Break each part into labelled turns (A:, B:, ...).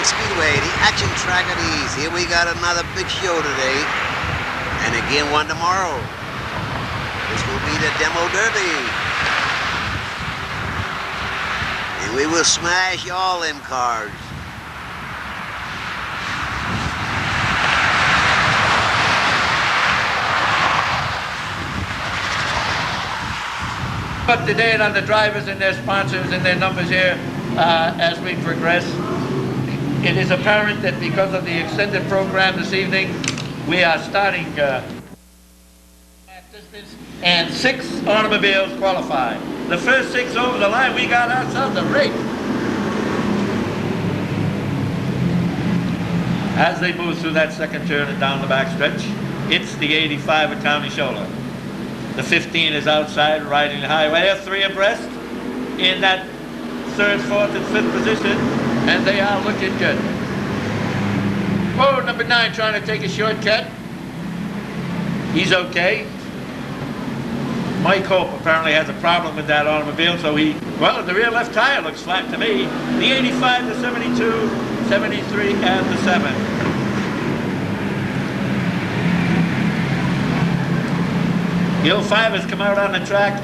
A: Seekonk Speedway, the action track at ease. Here we got another big show today, and again one tomorrow. This will be the Demo Derby. And we will smash all them cars.
B: Up to date on the drivers and their sponsors and their numbers here as we progress. It is apparent that because of the extended program this evening, we are starting distance, and 6 automobiles qualified. The first 6 over the line, we got ourselves a race. As they move through that second turn and down the back stretch, it's the 85 at County Shoulder. The 15 is outside, riding the highway. They're 3 abreast in that 3rd, 4th, and 5th position, and they are looking good. Whoa, number 9 trying to take a shortcut. He's okay. Mike Hope apparently has a problem with that automobile, so well, the rear left tire looks flat to me. The 85, the 72, 73, and the 7. Gil 5 has come out on the track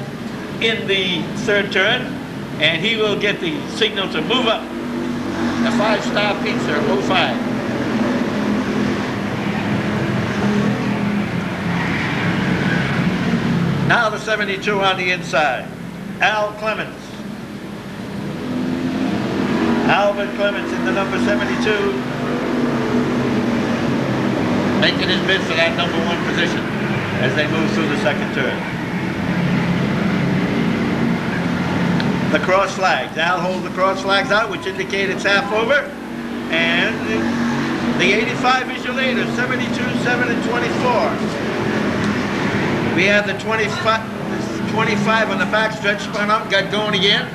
B: in the 3rd turn, and he will get the signal to move up. The 5-star Pizza 05. Now the 72 on the inside. Al Clements. Albert Clements in the number 72. Making his bid for that number 1 position as they move through the 2nd turn. The cross flags. Al holds the cross flags out, which indicate it's half over. And the 85 is your leader, 72, 7, and 24. We have the 25 on the backstretch, spun up, got going again.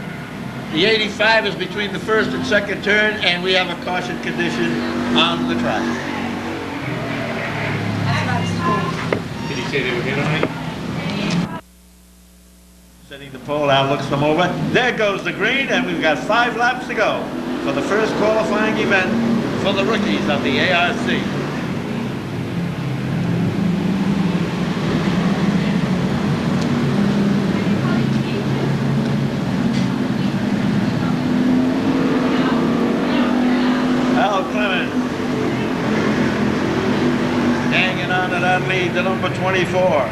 B: The 85 is between the 1st and 2nd turn, and we have a caution condition on the track.
C: Did he say they were here tonight?
B: Setting the pole, Al looks them over. There goes the green, and we've got 5 laps to go for the first qualifying event for the rookies of the ARC. Al Clemens hanging on to that lead, the number 24.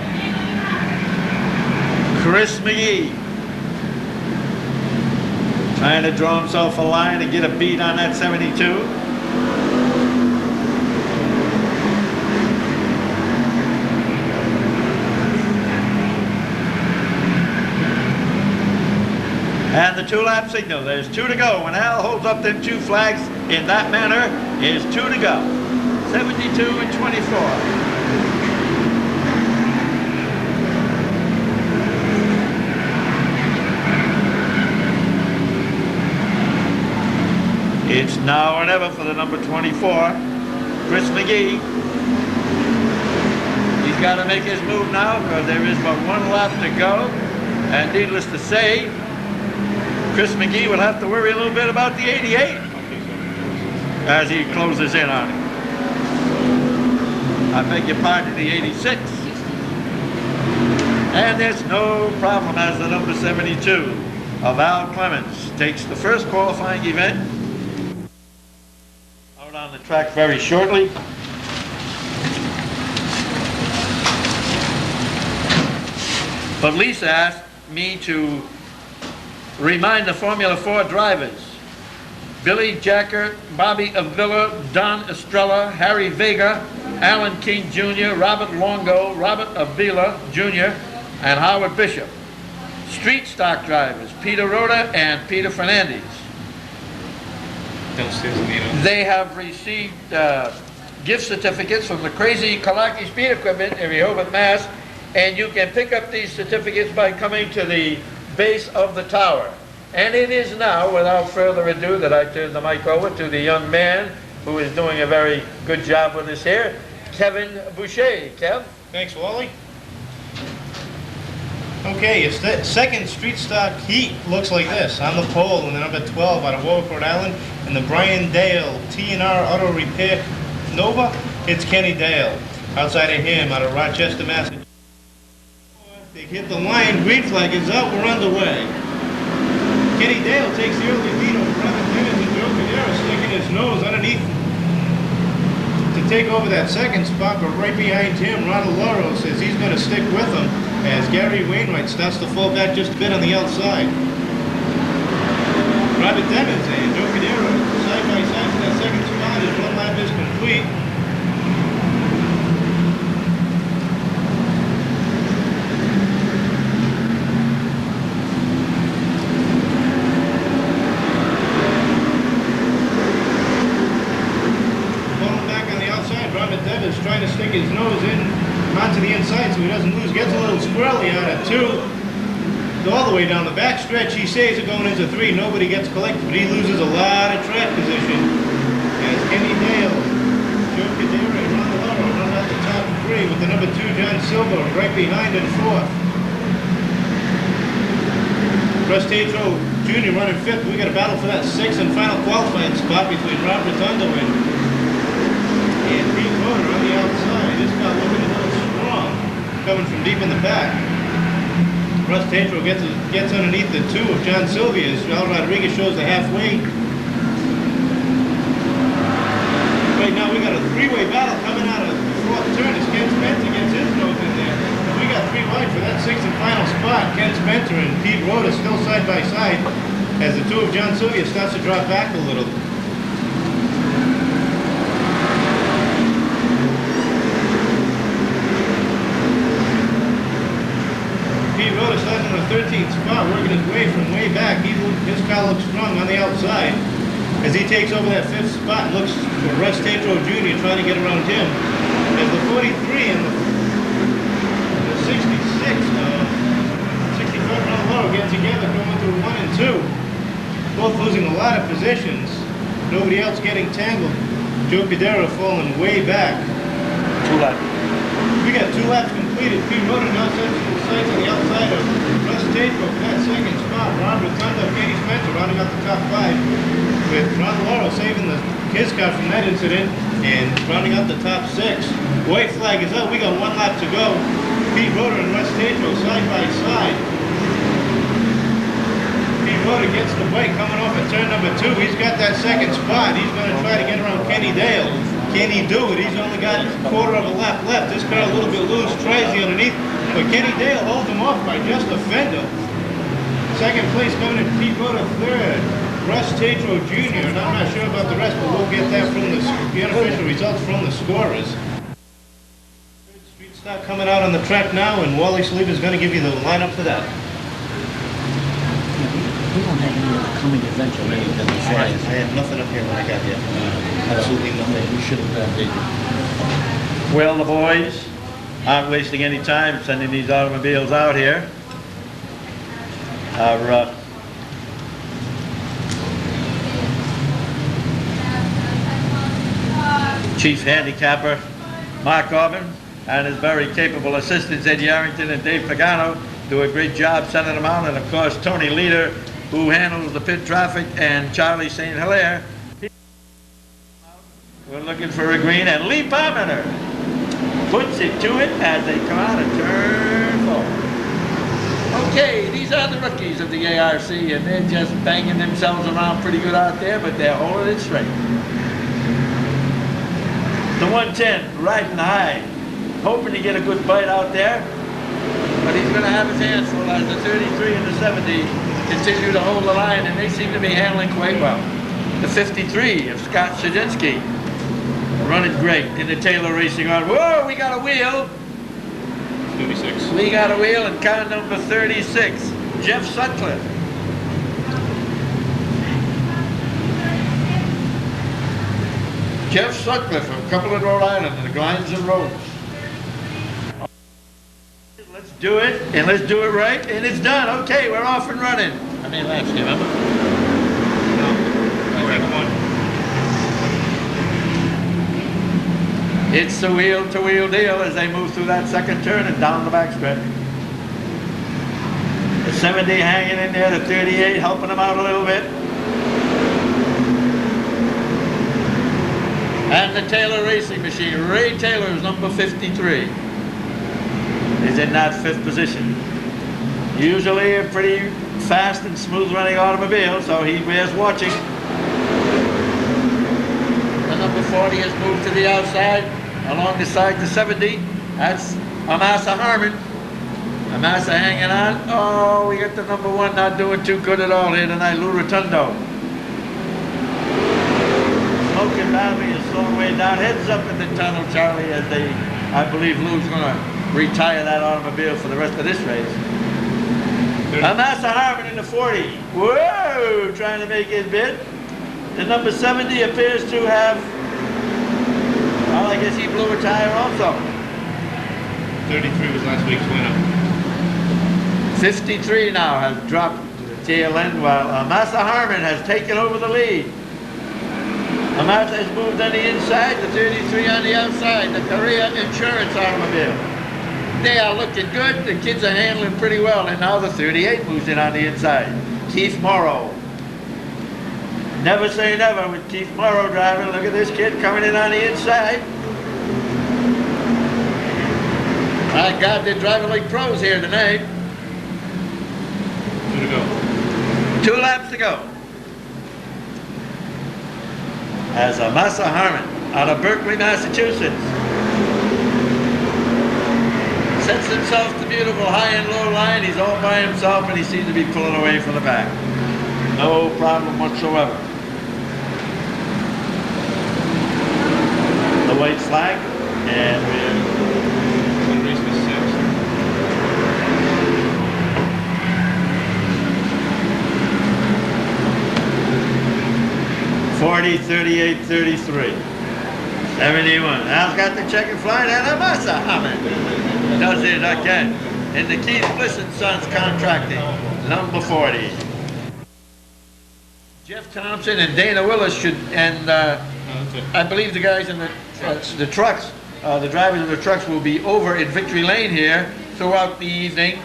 B: Chris McGee trying to draw himself a line and get a beat on that 72. And the 2-lap signal. There's 2 to go. When Al holds up them 2 flags in that manner, is 2 to go. 72 and 24. It's now or never for the number 24, Chris McGee. He's got to make his move now because there is but 1 lap to go. And needless to say, Chris McGee will have to worry a little bit about the 88 as he closes in on it. I beg your pardon, the 86. And there's no problem as the number 72 of Al Clements takes the first qualifying event out on the track very shortly. But Lisa asked me to remind the Formula 4 drivers, Billy Jacker, Bobby Avila, Don Estrella, Harry Vega, Alan King Jr., Robert Longo, Robert Avila Jr., and Howard Bishop. Street stock drivers, Peter Rhoda and Peter Fernandez. They have received gift certificates from the Crazy Kalaki Speed Equipment in Rehoboth, Mass. And you can pick up these certificates by coming to the base of the tower. And it is now, without further ado, that I turn the mic over to the young man who is doing a very good job with us here, Kevin Boucher. Kev?
C: Thanks, Wally.
D: Okay, your second street stock heat looks like this. I'm the pole in the number 12 out of Warwick, Rhode Island, and the Brian Dale T&R Auto Repair Nova. It's Kenny Dale. Outside of him, out of Rochester, Massachusetts. They hit the line. Green flag is up. We're underway. Kenny Dale takes the early lead over Robert Dennis and Joe Cadero, sticking his nose underneath to take over that second spot, but right behind him, Ronald Lauro says he's going to stick with him as Gary Wainwright starts to fall back just a bit on the outside. Robert Demons and Joe Cadero side by side for that second spot as one lap is complete. Falling back on the outside, Robert Demons trying to stick his nose in onto the inside so he doesn't lose. Gets a little squirrely out of 2. All the way down the back stretch. He says it going into 3. Nobody gets collected, but he loses a lot of track position. As Kenny Dale, Joe Cadero, and Ron Lauro run out the top 3 with the number 2, John Silver, right behind in 4th. Russ Tatro Jr. running 5th. We got a battle for that 6th and final qualifying spot between Rob Rotundo and Pete Motor on the outside. This guy looking a little strong, coming from deep in the back. Russ Tatro gets underneath the 2 of John Sylvia as Al Rodriguez shows the halfway. Right now we got a 3-way battle coming out of the 4th turn as Ken Spencer gets his nose in there. We got 3 wide for that 6th and final spot. Ken Spencer and Pete Rhoda still side by side as the 2 of John Sylvia starts to drop back a little. Starting on the 13th spot, working his way from way back. His car looks strong on the outside as he takes over that 5th spot and looks for Russ Tatro Jr. trying to get around him. As the 43 and the 66, 65 Ron Lauro get together, going through 1 and 2. Both losing a lot of positions. Nobody else getting tangled. Joe Cadero falling way back.
B: 2 laps.
D: We got 2 laps completed. Pete Roden now sets the sights on the outside of Russ Tatro for that second spot. Ron Rotundo, Katie Spencer rounding out the top 5 with Ron Lauro saving his car from that incident and rounding out the top 6. White flag is up. We got 1 lap to go. Pete Roden and Russ Tatro side by side. Pete Roden gets the bike coming off at turn number 2. He's got that second spot. He's going to try to get around Kenny Dale. Can he do it? He's only got a quarter of a lap left. This car a little bit loose, tries the underneath, but Kenny Dale holds him off by just a fender. Second place coming in Pete Rhoda, 3rd. Russ Tatro Jr. And I'm not sure about the rest, but we'll get that from the unofficial results from the scorers. Third street stock coming out on the track now, and Wally Sleeve is going to give you the lineup for that.
E: We don't have any coming events or anything that
D: I had nothing up here when I got here. Absolutely nothing.
E: We should have updated.
B: Well, the boys aren't wasting any time sending these automobiles out here. Our chief handicapper, Mark Orban, and his very capable assistants, Ed Yarrington and Dave Pagano, do a great job sending them out. And of course, Tony Leader, who handles the pit traffic, and Charlie St. Hilaire. We're looking for a green, and Lee Parmenter puts it to it as they come out of turn 4. Okay, these are the rookies of the ARC, and they're just banging themselves around pretty good out there, but they're holding it straight. The 110 riding high, hoping to get a good bite out there, but he's going to have his hands full as the 33 and the 70 continue to hold the line, and they seem to be handling quite well. The 53 of Scott Shadzinski running great in the Taylor Racing on. Whoa, we got a wheel.
D: 36.
B: We got a wheel in car number 36, Jeff Sutcliffe. Jeff Sutcliffe of Cumberland, Rhode Island, and the Glines and Roads. Let's do it, and let's do it right, and it's done. Okay, we're off and running. How many laps do you remember?
D: No. We're at 1.
B: It's the wheel-to-wheel deal as they move through that second turn and down the backstretch. 70 hanging in there, the 38 helping him out a little bit. And the Taylor Racing Machine, Ray Taylor is number 53. He's in that 5th position. Usually a pretty fast and smooth running automobile, so he bears watching. The number 40 has moved to the outside, along the side to 70. That's Amasa Harmon. Amasa hanging on. Oh, we got the number 1 not doing too good at all here tonight, Lou Rotundo. Smoking Valley is slowing way down. Heads up in the tunnel, Charlie, as they, I believe Lou's going to retire that automobile for the rest of this race. Amasa Harmon in the 40. Whoa, trying to make his bid. The number 70 appears to have, well, I guess he blew a tire also.
D: 33 was last week's winner.
B: 53 now has dropped to the tail end, while Amasa Harmon has taken over the lead. Amasa has moved on the inside, the 33 on the outside, the Korea Insurance automobile. They are looking good, the kids are handling pretty well, and now the 38 moves in on the inside. Keith Morrow. Never say never with Keith Morrow driving. Look at this kid coming in on the inside. My God, they're driving like pros here tonight.
D: 2 to go.
B: 2 laps to go. As Amasa Harmon out of Berkeley, Massachusetts sets himself the beautiful high and low line. He's all by himself and he seems to be pulling away from the back. No problem whatsoever. The white flag, and we're
D: One race was 6.
B: 40, 38, 33. 71. Al's got the checkered flag, and Amasa Harmon does it again in the Keith Bliss & Sons Contracting, number 40. Jeff Thompson and Dana Willis should, and I believe the guys in the trucks, the drivers of the trucks will be over in Victory Lane here throughout the evening,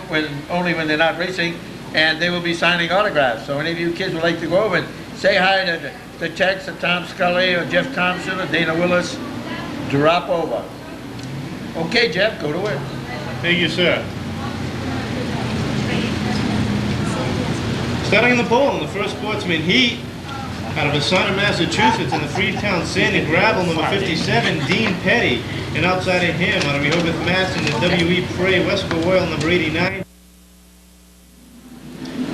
B: only when they're not racing, and they will be signing autographs. So any of you kids would like to go over and say hi to the Tex or Tom Scully or Jeff Thompson or Dana Willis, drop over. Okay, Jeff, go to work.
D: Thank you, sir. Starting in the pole in the first sportsman heat, out of Asana, Massachusetts, in the Freetown Sand and Gravel, number 57, Dean Petty. And outside of him, out of Rehoboth, Mass, in the W.E. Prey, Wesco Oil, number 89.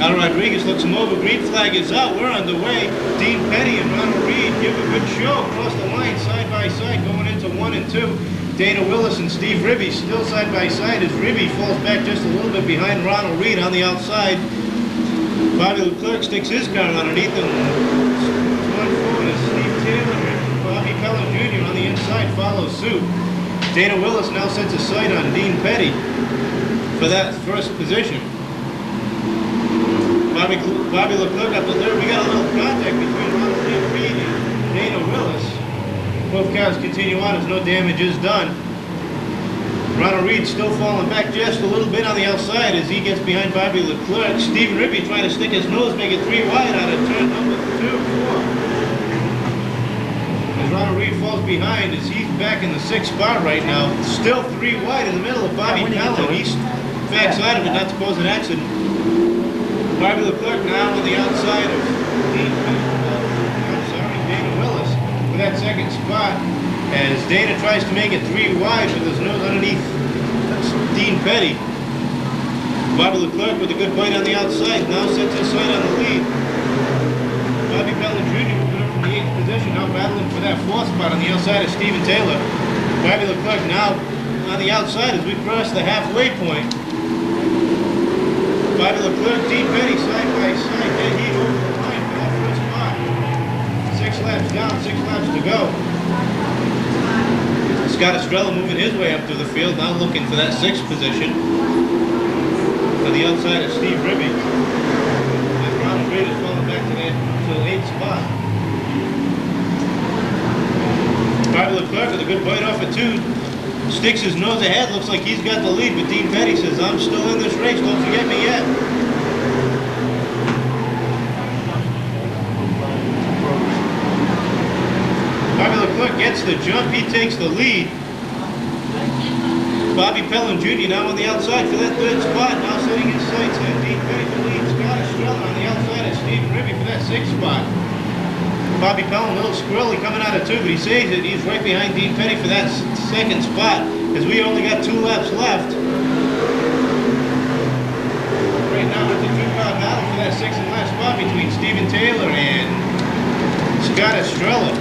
D: Al Rodriguez looks him over. Green flag is out. We're underway. Dean Petty and Ronald Reed give a good show across the line, side by side, going into 1 and 2. Dana Willis and Steve Ribby still side by side as Ribby falls back just a little bit behind Ronald Reed on the outside. Bobby Leclerc sticks his car underneath him. 1 forward as Steve Taylor and Bobby Pella Jr. on the inside follow suit. Dana Willis now sets a sight on Dean Petty for that first position. Bobby Leclerc up the third. We got a little contact between Ronald Reed and Dana Willis. Both cars continue on as no damage is done. Ronald Reed still falling back just a little bit on the outside as he gets behind Bobby Leclerc. Stephen Ribby trying to stick his nose, make it 3 wide out of turn number 2, 4. As Ronald Reed falls behind as he's back in the 6th spot right now. Still 3 wide in the middle of Bobby Pella. He's backside of it, not to cause an accident. Bobby Leclerc now on the outside of Dana Willis for that 2nd spot. As Dana tries to make it 3 wide with his nose underneath Dean Petty. Bobby Leclerc with a good bite on the outside, now sets his sight on the lead. Bobby Pella Jr. moving up from the 8th position, now battling for that 4th spot on the outside of Stephen Taylor. Bobby Leclerc now on the outside as we cross the halfway point. Bobby Leclerc, Dean Petty side by side, dead heat over the line for that 1st spot. 6 laps down, 6 laps to go. Scott Estrella moving his way up through the field, now looking for that 6th position. To the outside of Steve Ribby. As Ronald Reed is falling back to the 8th spot. Bobby Leclerc with a good bite off of 2. Sticks his nose ahead, looks like he's got the lead, but Dean Petty says, I'm still in this race, don't forget me yet. the jump, he takes the lead. Bobby Pellin Jr. now on the outside for that third spot, now setting his sights on Dean Petty for the lead. Scott Estrella on the outside of Stephen Ribby for that sixth spot. Bobby Pellin, a little squirrely coming out of two, but he saves it. He's right behind Dean Petty for that second spot, as we only got 2 laps left. Right now with the two-car battle for that sixth and last spot between Stephen Taylor and Scott Estrella.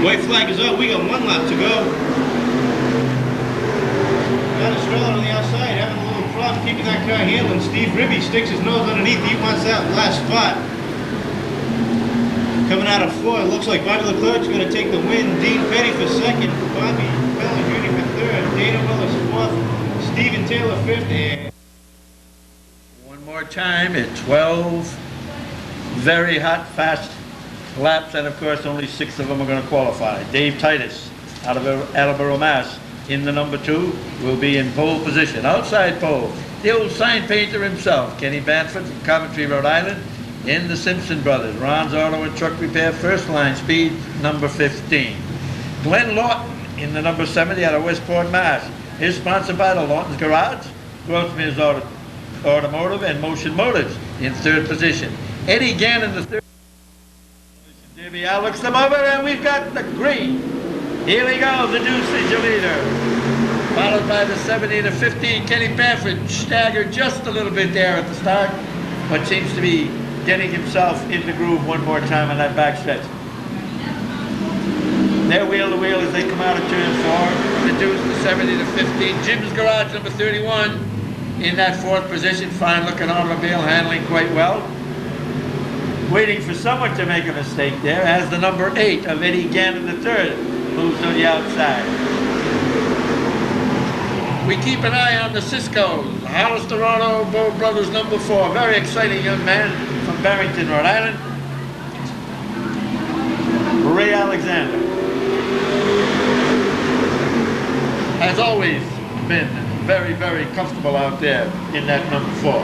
D: White flag is up. We got 1 lap to go. Scott Estrella on the outside having a little problem keeping that car handling. Steve Ribby sticks his nose underneath. He wants that last spot. Coming out of 4, it looks like Bobby Leclerc's going to take the win. Dean Petty for second. Bobby Pellin Jr. for third. Dana Willis fourth. Stephen Taylor fifth. And
B: One more time at 12 very hot, fast laps, and of course only 6 of them are going to qualify. Dave Titus out of Attleboro, Mass, in the number 2, will be in pole position. Outside pole, the old sign painter himself, Kenny Banford from Coventry, Rhode Island, in the Simpson Brothers, Ron's Auto and Truck Repair, first line speed, number 15. Glenn Lawton in the number 70 out of Westport, Mass, is sponsored by the Lawton's Garage, Grossman's Automotive, and Motion Motors in third position. Eddie Gannon, the third. Davey Al looks them over, and we've got the green. Here we go, the Deuce is your leader. Followed by the 70 to 15, Kenny Banford staggered just a little bit there at the start, but seems to be getting himself in the groove one more time on that backstretch. They're wheel to wheel as they come out of turn 4. The Deuce, the 70 to 15. Jim's Garage, number 31, in that 4th position. Fine looking automobile, handling quite well. Waiting for someone to make a mistake there, as the number 8 of Eddie Gannon III moves to the outside. We keep an eye on the Cisco's. Hollister Auto Brothers number 4. Very exciting young man from Barrington, Rhode Island. Ray Alexander has always been very, very comfortable out there in that number 4.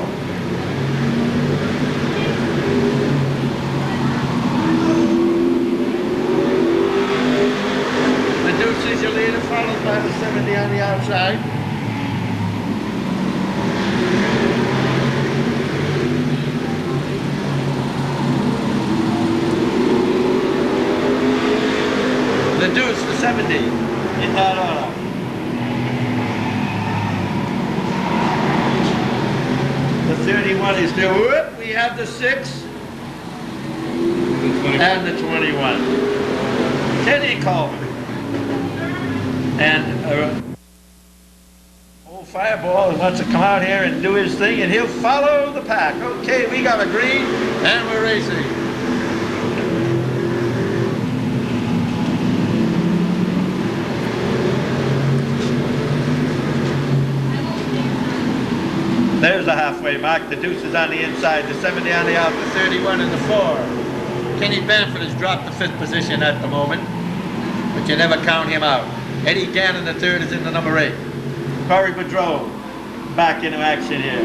B: The Deuce is your leader, followed by the 70 on the outside. The Deuce, the 70, in that order. The 31 is there. Whoop, we have the 6 and the 21. Kenny Coleman. And old Fireball wants to come out here and do his thing, and he'll follow the pack. Okay, we got a green, and we're racing. There's the halfway mark. The Deuce is on the inside, the 70 on the out, the 31 and the 4. Kenny Banford has dropped the 5th position at the moment, but you never count him out. Eddie Gannon the 3rd is in the number 8. Corey Boudreau back into action here.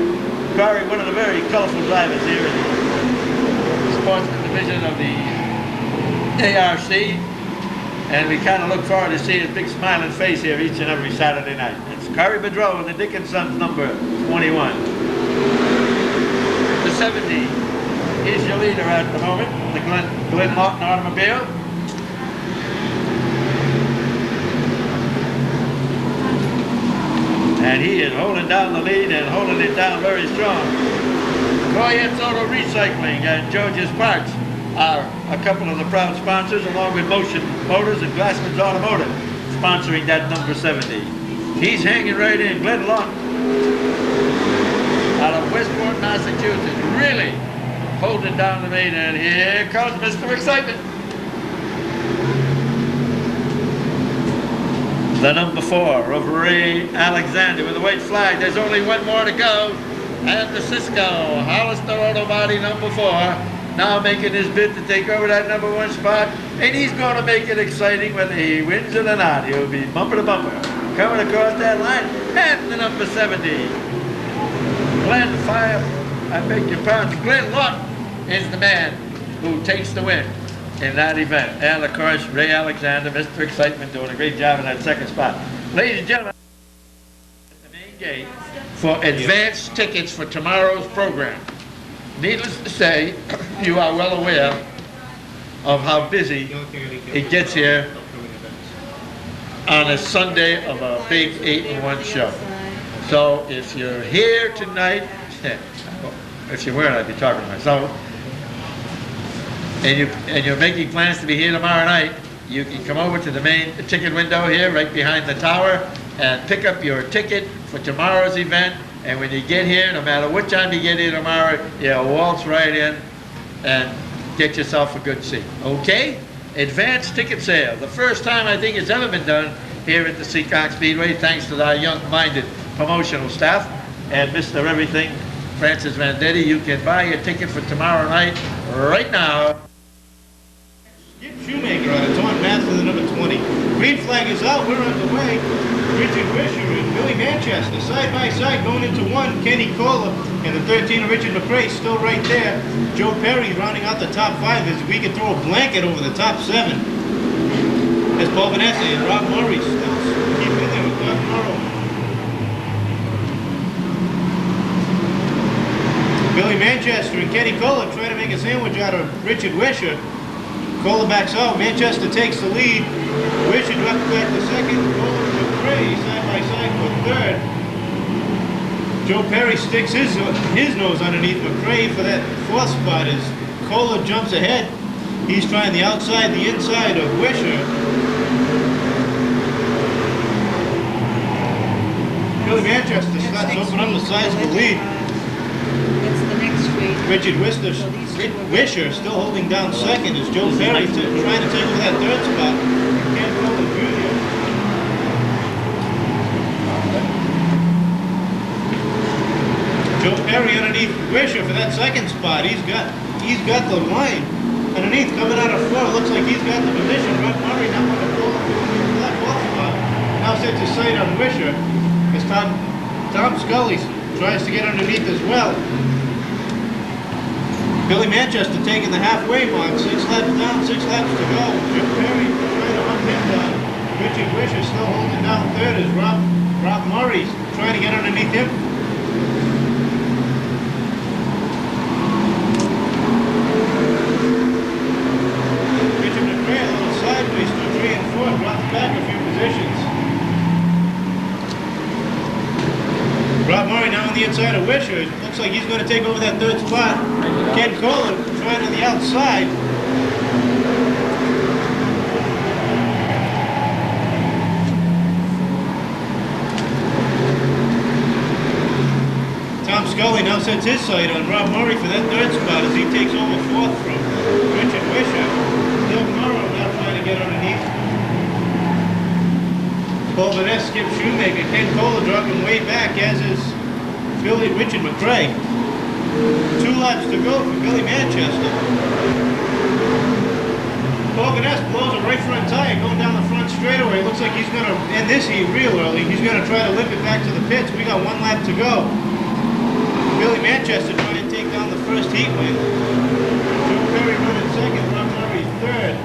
B: Corey, one of the very colorful drivers here in the sportsman division of the ARC, and we kind of look forward to seeing his big smiling face here each and every Saturday night. It's Corey Boudreau in the Dickinson's number 21. The 70 is your leader at the moment, the Glenn Lawton automobile. And he is holding down the lead and holding it down very strong. Goyette's Auto Recycling and George's Parts are a couple of the proud sponsors, along with Motion Motors and Glassman's Automotive, sponsoring that number 70. He's hanging right in. Glenn Lawton out of Westport, Massachusetts, really holding down the lead, and here comes Mr. Excitement. The number 4 of Ray Alexander with the white flag. There's only one more to go. And the Cisco, Hollister Auto Body number 4, now making his bid to take over that number 1 spot. And he's going to make it exciting whether he wins it or not. He'll be bumper to bumper. Coming across that line. And the number 70. Glenn Lawton is the man who takes the win. in that event. And of course, Ray Alexander, Mr. Excitement, doing a great job in that second spot. Ladies and gentlemen, at the main gate for advance tickets for tomorrow's program. Needless to say, you are well aware of how busy it gets here on a Sunday of a big 8-in-1 show. So if you're here tonight, if you weren't, I'd be talking to myself, and you're making plans to be here tomorrow night, you can come over to the main ticket window here, right behind the tower, and pick up your ticket for tomorrow's event. And when you get here, no matter what time you get here tomorrow, you'll waltz right in and get yourself a good seat. Okay? Advanced ticket sale. The first time I think it's ever been done here at the Seekonk Speedway, thanks to our young-minded promotional staff and Mr. Everything, Francis Vendetti. You can buy your ticket for tomorrow night right now.
D: Skip Shoemaker on a Taunton Master, the number 20. Green flag is out. We're underway. Richard Wisher and Billy Manchester side by side going into one. Kenny Kohler and the 13 Richard McRae still right there. Joe Perry rounding out the top 5 as we can throw a blanket over the top 7. As Paul Vanessa and Rob Murray still keep in there with Doug Morrow. Billy Manchester and Kenny Kohler trying to make a sandwich out of Richard Wisher. Kohler backs out. Manchester takes the lead. Wisher drops back to second. Kohler and McRae side by side for third. Joe Perry sticks his nose underneath McRae for that 4th spot as Kohler jumps ahead. He's trying the outside, the inside of Wisher. Billy Manchester starts to open up the size of the lead.
C: It's the next street.
D: Richard Wisher still holding down second as Joe Perry trying to take over that 3rd spot. Ken Kohler Jr. Joe Perry underneath Wisher for that 2nd spot. He's got the line underneath coming out of 4. Looks like he's got the position. Rob Murray now on the 4th spot. Now sets his sight on Wisher as Tom Scully tries to get underneath as well. Billy Manchester taking the halfway mark. 6 laps down, 6 laps to go. Joe Perry trying to hunt him down. Richard Wisher still holding down 3rd as Rob Murray's trying to get underneath him. Richard McRae a little sideways to 3 and 4, dropped back a few positions. Rob Murray now on the inside of Wisher. Looks like he's going to take over that 3rd spot. Ken Kohler trying on the outside. Tom Scully now sets his sight on Rob Murray for that 3rd spot as he takes over 4th from Richard Wisher. Doug Morrow now trying to get underneath. Paul Vanessa, Skip Shoemaker, Ken Kohler dropping way back, as is Richard McRae. 2 laps to go for Billy Manchester. Paul Vanessa blows a right front tire going down the front straightaway. Looks like he's going to end this heat real early. He's going to try to limp it back to the pits. We got 1 lap to go. Billy Manchester trying to take down the first heat win. Joe Perry running 2nd, Rob Murray 3rd.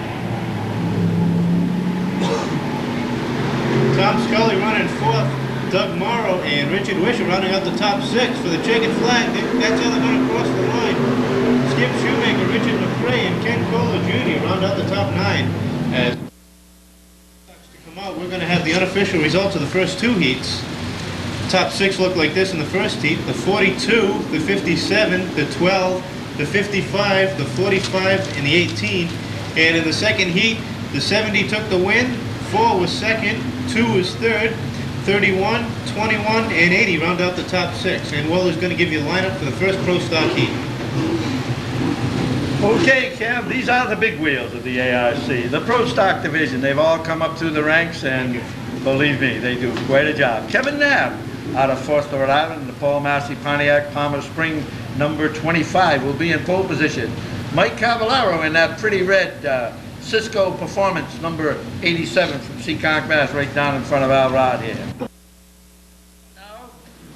D: Tom Scully running 4th, Doug Morrow and Richard Wisher rounding out the top 6 for the checkered flag. That's how they're going to cross the line. Skip Shoemaker, Richard McRae, and Ken Kohler Jr. round out the top 9. As to come out, we're going to have the unofficial results of the first 2 heats. Top 6 look like this in the first heat: the 42, the 57, the 12, the 55, the 45, and the 18. And in the second heat, the 70 took the win. 4 was second, 2 was third, 31, 21, and 80 round out the top 6. And Waller's going to give you a lineup for the first Pro Stock heat.
B: Okay, Kev, these are the big wheels of the ARC. The Pro Stock division, they've all come up through the ranks, and believe me, they do quite a job. Kevin Knapp out of Foster, Rhode Island, the Paul Massey Pontiac Palmer Spring number 25 will be in pole position. Mike Cavallaro in that pretty red Cisco Performance number 87 from Seekonk, Mass, right down in front of our rod here. Now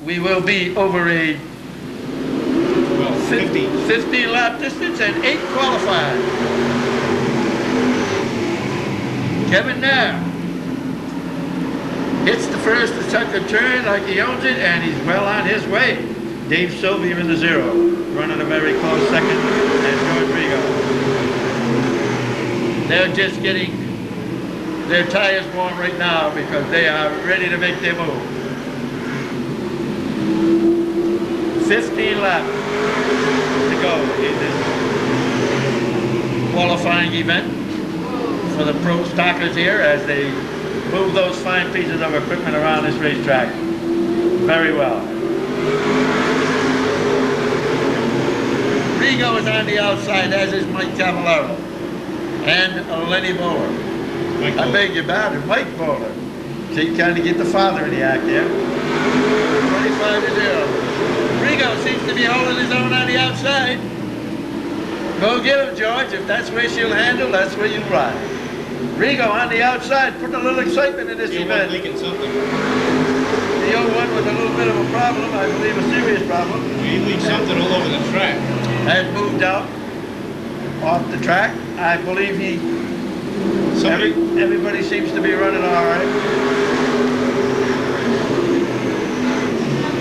B: we will be over a 50 lap distance and 8 qualified. Kevin Nair hits the first and second turn like he owns it, and he's well on his way. Dave Sylvia in the 0, running a very close second, and George Rigo. They're just getting their tires warm right now because they are ready to make their move. 15 laps to go in this qualifying event for the pro stockers here as they move those fine pieces of equipment around this racetrack. Very well. Rigo is on the outside, as is Mike Cavallaro and Lenny Bowler. I beg your pardon, Mike Bowler. So you kind of get the father in the act there. 25-0. Rigo seems to be holding his own on the outside. Go get him, George. If that's where she'll handle, that's where you ride. Rigo on the outside, putting a little excitement in this event.
D: Leaking something.
B: The 01 with a little bit of a problem, I believe a serious problem.
D: He leaked something all over the track.
B: Has moved out off the track. I believe everybody seems to be running all right.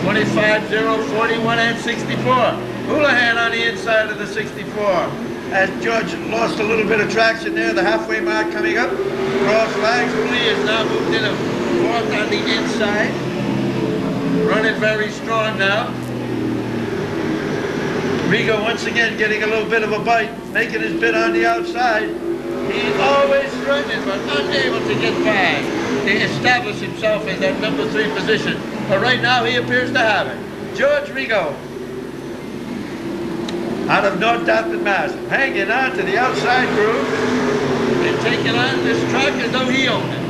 B: 25-0, 41 and 64. Houlihan on the inside of the 64. As George lost a little bit of traction there, the halfway mark coming up. Cross flags, Houli has now moved in a fourth on the inside. Running very strong now. Rigo once again getting a little bit of a bite, making his bid on the outside. He's always struggling but unable to get by to establish himself in that number 3 position. But right now he appears to have it. George Rigo out of North Dapton, Mass, hanging on to the outside groove and taking on this track as though he owned it.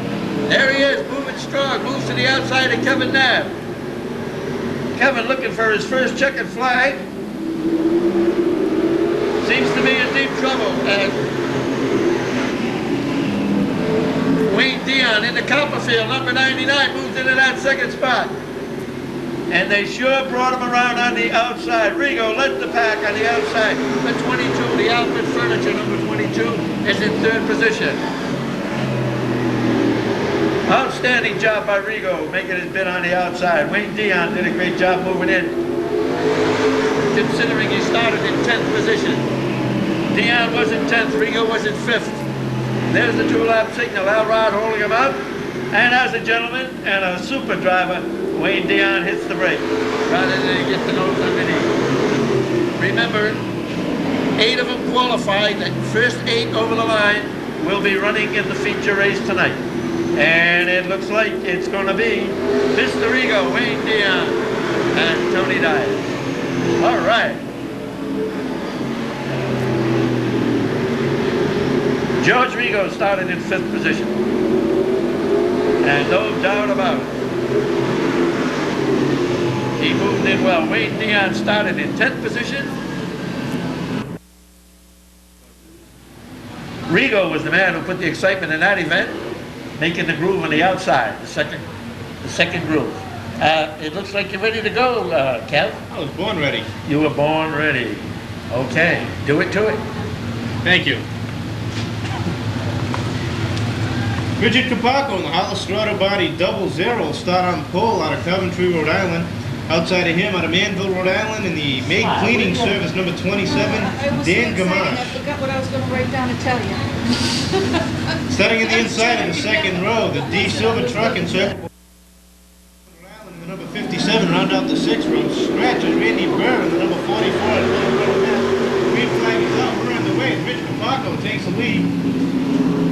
B: There he is, moving strong, moves to the outside of Kevin Nabb. Kevin looking for his first checkered flag. Seems to be in deep trouble as Wayne Dion in the Copperfield, number 99, moves into that second spot. And they sure brought him around on the outside. Rigo led the pack on the outside. The 22, the Alfred Furniture, number 22, is in 3rd position. Outstanding job by Rigo, making his bid on the outside. Wayne Dion did a great job moving in, considering he started in 10th position. Dion was in 10th, Rigo was in 5th. There's the 2-lap signal. Al Rod holding him up. And as a gentleman and a super driver, Wayne Dion hits the brake rather than get the nose underneath. Remember, 8 of them qualified. The first 8 over the line will be running in the feature race tonight. And it looks like it's going to be Mr. Rigo, Wayne Dion, and Tony Dyer. All right. George Rigo started in 5th position. And no doubt about it, he moved in well. Wayne Dion started in 10th position. Rigo was the man who put the excitement in that event, making the groove on the outside, the second groove. It looks like you're ready to go, Kev.
D: I was born ready.
B: You were born ready. Okay, do it to it.
D: Thank you. Richard Capacco in the Hollistrata Body 00 start on pole out of Coventry, Rhode Island. Outside of him, out of Manville, Rhode Island, in the maid cleaning service number 27, Dan Gamache.
C: I forgot what I was going to write down to tell you.
D: Starting in the inside of the second row, the D Silver truck in circle. Rhode Island in the number 57, round out the 6th row. Scratches Randy Burr in the number 44. Green flag is out, we're on the way. Rich Capacco takes the lead.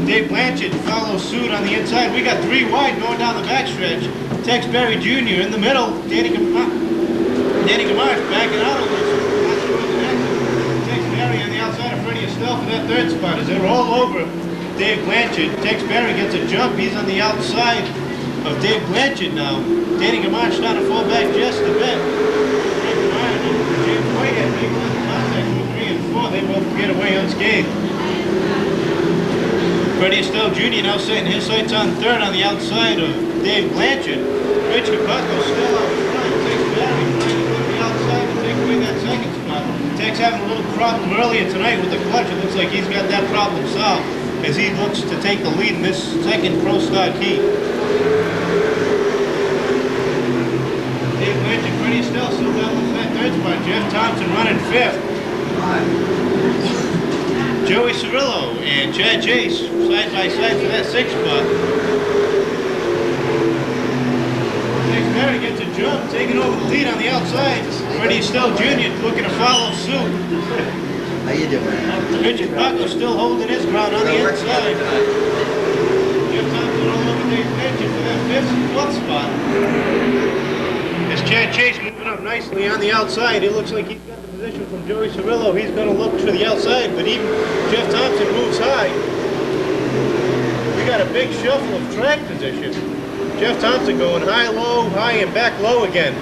D: Dave Blanchard follows suit on the inside. We got 3 wide going down the backstretch. Tex Berry Jr. in the middle. Danny Gamache backing out a little. Tex Berry on the outside of Freddie Estelle for that 3rd spot as they're all over Dave Blanchard. Tex Berry gets a jump. He's on the outside of Dave Blanchard now. Danny Gamache trying to fall back just a bit. Dave Gamache and James Whitehead people in the contact with 3 and 4. They both get away unscathed. Freddie Estelle Jr. now setting his sights on 3rd on the outside of Dave Blanchard. Rich Capacco still out front. Tex Berry trying to go to the outside to take away that 2nd spot. Tex having a little problem earlier tonight with the clutch. It looks like he's got that problem solved. as he looks to take the lead in this second Pro Stock heat. Dave Blanchard, Freddie Estelle still down in that third spot. Jeff Thompson running fifth. Joey Cirillo and Chad Chase side by side for that sixth spot. Next Barry gets a jump, taking over the lead on the outside. Freddie Estelle Jr. looking to follow suit.
A: How you doing?
D: Richard Bucko still holding his ground on the inside. Jeff Thompson all over Dave Blanchard for that fourth spot. As Chad Chase moving up nicely on the outside, it looks like he's got the position from Joey Cirillo. He's going to look for the outside, but even Jeff Thompson moves high. We got a big shuffle of track position. Jeff Thompson going high, and back low again.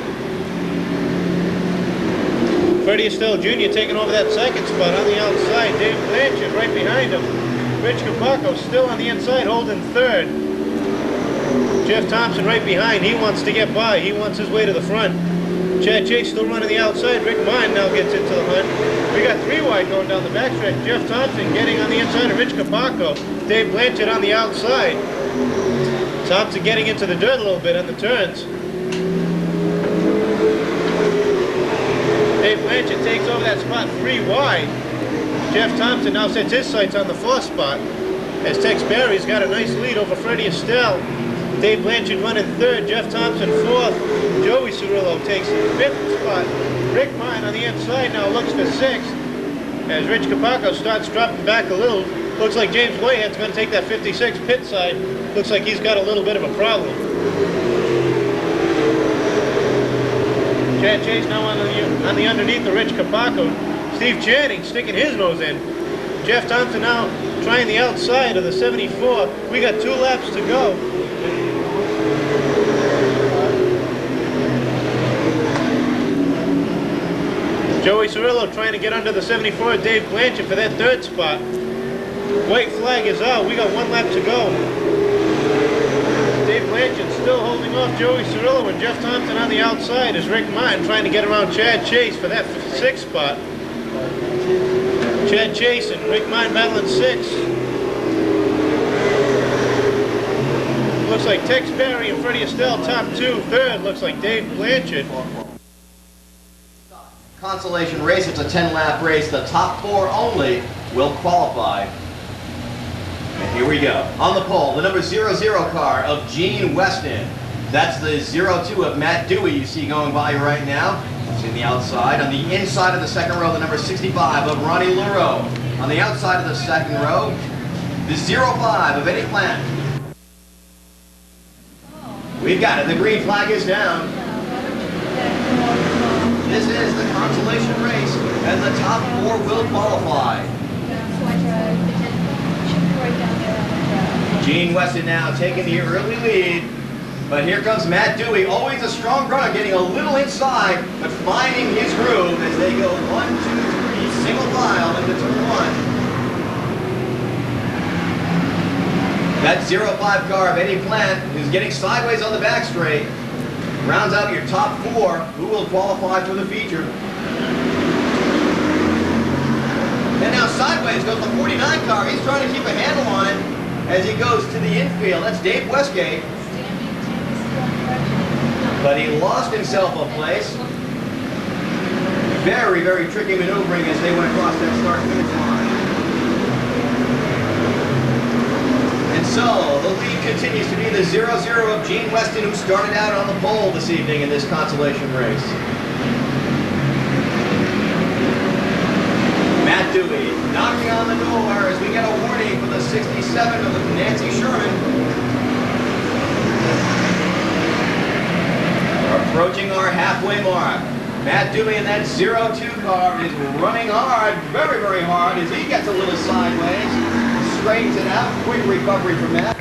D: Freddie Estelle Jr. taking over that second spot on the outside. Dave Blanchard right behind him. Rich Capacco still on the inside holding third. Jeff Thompson right behind. He wants to get by. He wants his way to the front. Chad Chase still running the outside. Rick Mine now gets into the hunt. We got three wide going down the backstretch. Jeff Thompson getting on the inside of Rich Capacco. Dave Blanchard on the outside. Thompson getting into the dirt a little bit on the turns. Dave Blanchard takes over that spot three wide. Jeff Thompson now sets his sights on the fourth spot as Tex Barry's got a nice lead over Freddie Estelle. Dave Blanchard running third, Jeff Thompson fourth. Joey Cirillo takes the fifth spot. Rick Mine on the inside now looks for sixth as Rich Capacco starts dropping back a little. Looks like James Whitehead's going to take that 56 pit side. Looks like he's got a little bit of a problem. Chad Chase now on the underneath of Rich Capacco. Steve Channing sticking his nose in. Jeff Thompson now trying the outside of the 74. We got 2 laps to go. Joey Cirillo trying to get under the 74. Dave Blanchard for that third spot. White flag is out. We got 1 lap to go. Dave Blanchard still holding off Joey Cirillo and Jeff Thompson on the outside as Rick Mine trying to get around Chad Chase for that 6th spot. Chad Chase and Rick Mine battling 6. Looks like Tex Barry and Freddie Estelle top 2. Third looks like Dave Blanchard.
F: Consolation race, it's a 10-lap race. The top 4 only will qualify. And here we go. On the pole, the number 00 car of Gene Weston. That's the 02 of Matt Dewey you see going by right now. It's in the outside. On the inside of the second row, the number 65 of Ronnie Luro. On the outside of the second row, the 05 of Eddie Plant. We've got it. The green flag is down. This is the consolation race, and the top 4 will qualify. Gene Weston now taking the early lead, but here comes Matt Dewey, always a strong runner, getting a little inside, but finding his groove as they go 1, 2, 3, single file into turn 1. That 05 car of Eddie Plant, who's getting sideways on the back straight, rounds out your top 4 who will qualify for the feature. And now sideways goes the 49 car. He's trying to keep a handle on it as he goes to the infield. That's Dave Westgate. But he lost himself a place. Very, very tricky maneuvering as they went across that start-finish line. And so, the lead continues to be the 00 of Gene Weston, who started out on the pole this evening in this consolation race. Matt Dewey knocking on the door as we get a warning for the 67 of Nancy Sherman. We're approaching our halfway mark. Matt Dewey in that 02 car is running hard, very, very hard, as he gets a little sideways. Straightens it out. Quick recovery from Matt.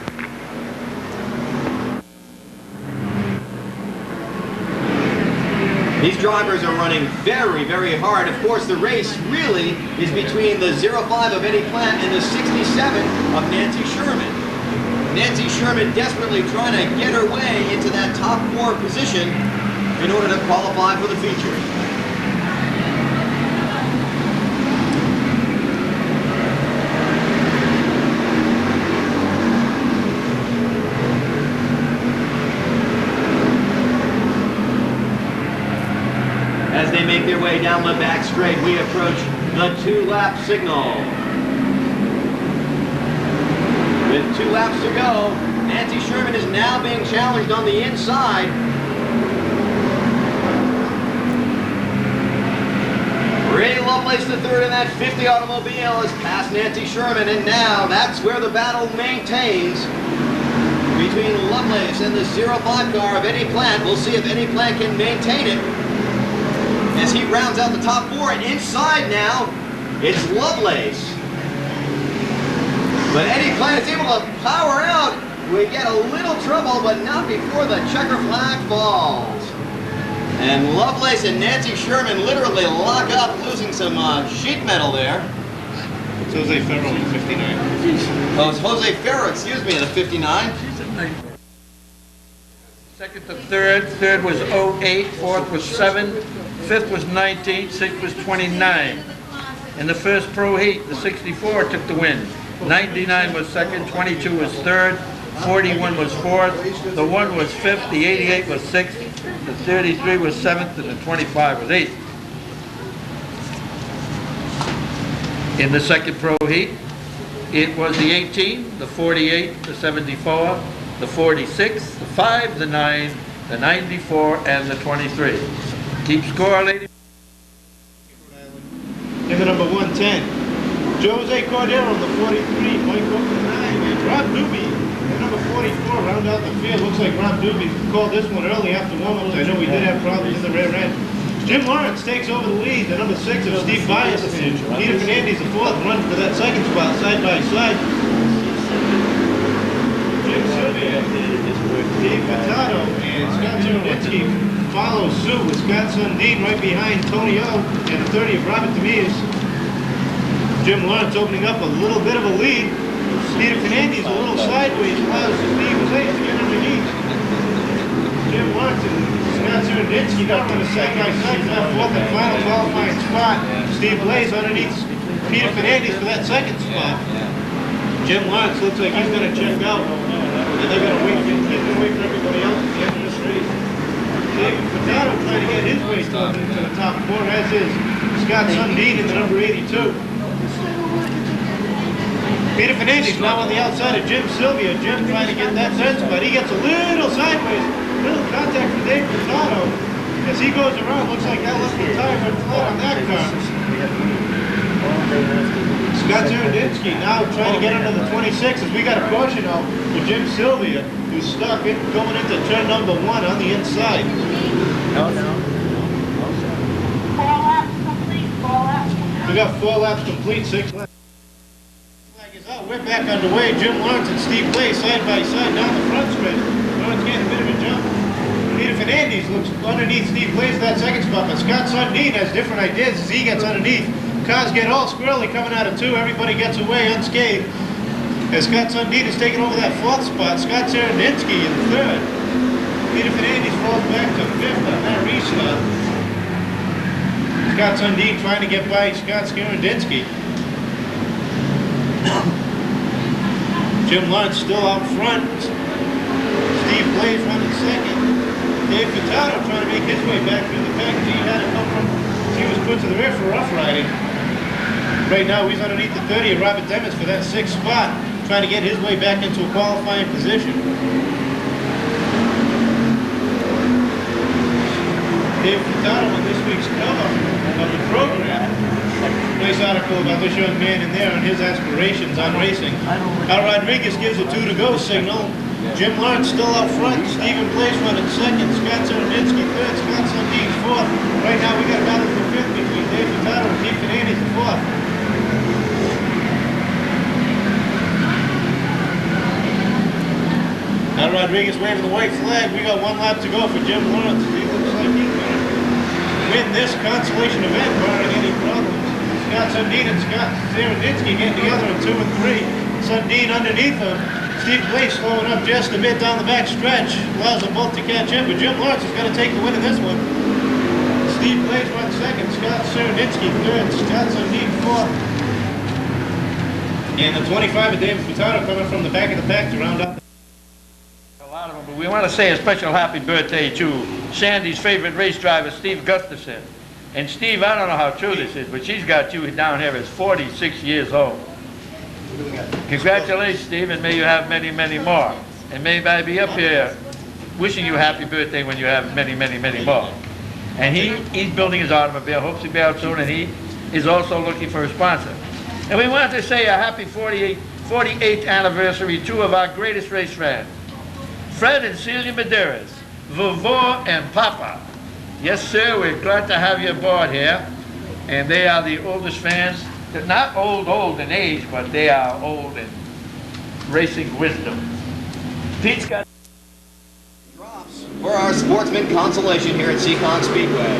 F: These drivers are running very, very hard. Of course, the race really is between the 05 of Eddie Plant and the 67 of Nancy Sherman. Nancy Sherman desperately trying to get her way into that top 4 position in order to qualify for the feature. As they make their way down the back straight, we approach the 2-lap signal. With 2 laps to go, Nancy Sherman is now being challenged on the inside. Ray Lovelace the third in that 50 automobile is past Nancy Sherman, and now that's where the battle maintains between Lovelace and the 05 car of Eddie Plant. We'll see if Eddie Plant can maintain it as he rounds out the top 4. And inside now, it's Lovelace. But Eddie Plant is able to power out. We get a little trouble, but not before the checker flag falls. And Lovelace and Nancy Sherman literally lock up, losing some sheet metal there.
D: It's Jose Ferro in the 59.
F: Oh, it's Jose Ferro, excuse me, in the 59.
B: Second to third. Third was 08. Fourth was 7. Fifth was 19. Sixth was 29. In the first pro heat, the 64 took the win. 99 was second. 22 was third. 41 was fourth. The 1 was fifth. The 88 was sixth. The 33 was seventh. And the 25 was eighth. In the second pro heat, it was the 18, the 48, the 74, the 46, the 5, the 9, the 94, and the 23. Keep score, ladies.
D: In the number 110, Jose Cordero, the 43, Mike Cook, the 9, and Rob Doobie, the number 44, round out the field. Looks like Rob Doobie called this one early after warm-ups. I know we did have problems in the rear end. Jim Lawrence takes over the lead, the number 6 of Steve Bias, and Peter Fernandez, the 4th, run for that second spot, side by side. Jim Sylvia, Dave Furtado, and Scott Zeroninsky follow suit with Scott Sundin right behind Tony O and the 30 of Robert Demers. Jim Lawrence opening up a little bit of a lead. Peter Fernandez a little sideways, allows Steve Blaze to get underneath. Jim Lawrence and Scott Zeroninsky now on the second by side, now 4th and final qualifying spot. Steve Blaze underneath Peter Fernandez for that second spot. Jim Lawrence looks like he's going to check out, and they're going to wait for everybody else at the end of this race. David Furtado trying to get his way into the top 4, as is Scott Sundin in the number 82. Peter Fernandez now on the outside of Jim Sylvia. Jim trying to get that third spot. He gets a little sideways, little contact with Dave Furtado. As he goes around, looks like that left the tire went flat on that car. Scott Zeroninsky now trying to get under the 26 as we got a caution out for Jim Sylvia, who's stuck in, going into turn number 1 on the inside. We got 4 laps complete, 6 laps. Flag is out. We're back underway. Jim Lawrence and Steve Blaze side by side down the front stretch. Lawrence getting a bit of a jump. Peter Fernandez looks underneath Steve Blaze for that second spot, but Scott Sundin has different ideas as he gets underneath. Cars get all squirrely coming out of 2. Everybody gets away unscathed. As Scott Sundin is taking over that 4th spot, Scott Zeroninsky in 3rd. Peter Fernandez falls back to 5th on that restart. Scott Sundin trying to get by Scott Zeroninsky. Jim Lawrence still out front. Steve Blaze running 2nd. Dave Furtado trying to make his way back through the pack. He had to come from, he was put to the rear for rough riding. Right now he's underneath the 30 of Robert Demers for that 6th spot, trying to get his way back into a qualifying position. Dave Furtado on this week's cover of the program. Nice article about this young man in there and his aspirations on racing. Al Rodriguez gives a 2 to go signal. Jim Lawrence still out front. Stephen Blaze running 2nd. Scott Zeroninsky 3rd. Scott Sundin 4th. Right now we got a battle for 5th between Dave Furtado and Pete Fernandez the 4th. Now Rodriguez waving the white flag. We got 1 lap to go for Jim Lawrence. He looks like he's going to win this consolation event barring any problems. Scott Sundin and Scott Zeroninsky getting together in 2 and 3. Sundin underneath him. Steve Blaze slowing up just a bit down the back stretch. Allows them both to catch up, but Jim Lawrence is going to take the win in this one. Steve Blaze runs 2nd. Scott Zeroninsky 3rd. Scott Sundin 4th. And the 25 of David Furtado coming from the back of the pack to round up.
B: A lot of them, but we want to say a special happy birthday to Sandy's favorite race driver, Steve Gustafson. And Steve, I don't know how true this is, but she's got you down here as 46 years old. Congratulations, Steve, and may you have many, many more. And may I be up here wishing you happy birthday when you have many, many, many more. And he's building his automobile, hopes to be out soon, and he is also looking for a sponsor. And we wanted to say a happy 48th anniversary to two of our greatest race fans, Fred and Celia Medeiros, Vovo and Papa. Yes, sir, we're glad to have you aboard here. And they are the oldest fans. They're not old in age, but they are old in racing wisdom. Pete's got
F: Drops for our sportsman consolation here at Seekonk Speedway.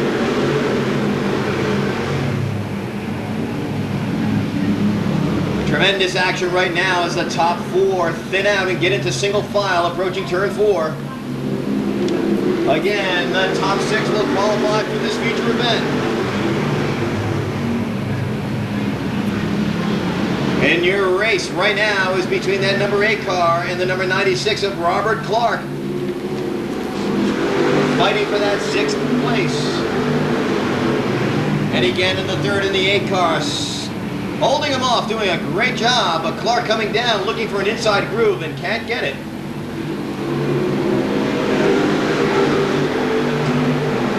F: Tremendous action right now as the top four thin out and get into single file approaching turn 4. Again, the top 6 will qualify for this future event. And your race right now is between that number 8 car and the number 96 of Robert Clark. Fighting for that 6th place. And again in the 3rd and the 8 cars. Holding him off, doing a great job, but Clark coming down looking for an inside groove and can't get it.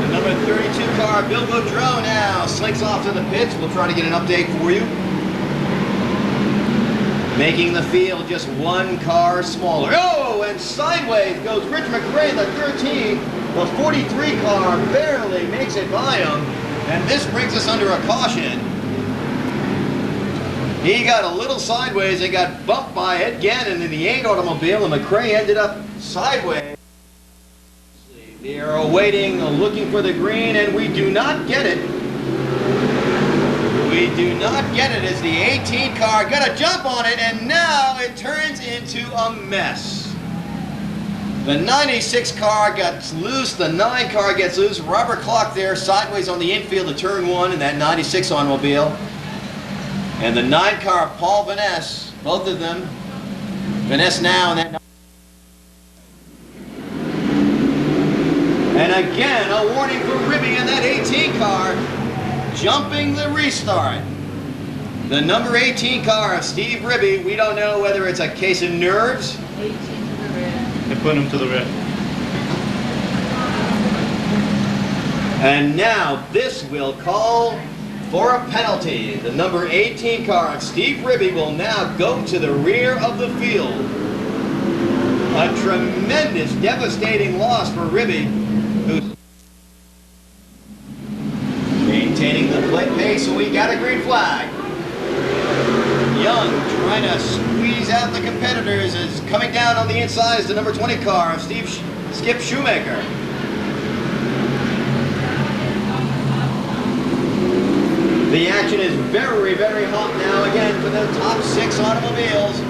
F: The number 32 car, Bill Gaudreau now slinks off to the pits. We'll try to get an update for you. Making the field just 1 car smaller. Oh, and sideways goes Rich McRae, the 13. The 43 car barely makes it by him. And this brings us under a caution. He got a little sideways and got bumped by Ed Gannon in the 8 automobile, and McRae ended up sideways. They are awaiting, looking for the green, and we do not get it. We do not get it as the 18 car got a jump on it, and now it turns into a mess. The 96 car gets loose, the 9 car gets loose. Robert Clark there sideways on the infield of turn 1 in that 96 automobile. And the 9 car, Paul Vaness, both of them. Vaness now and that. And again, a warning for Ribby in that 18 car, jumping the restart. The number 18 car of Steve Ribby, we don't know whether it's a case of nerves.
C: 18 to the rear.
D: They put him to the rear.
F: And now this will call for a penalty. The number 18 car, Steve Ribby, will now go to the rear of the field. A tremendous, devastating loss for Ribby, who's maintaining the plate pace, so we got a green flag. Young trying to squeeze out the competitors is coming down on the inside is the number 20 car of Skip Shoemaker. The action is very, very hot now again for the top 6 automobiles.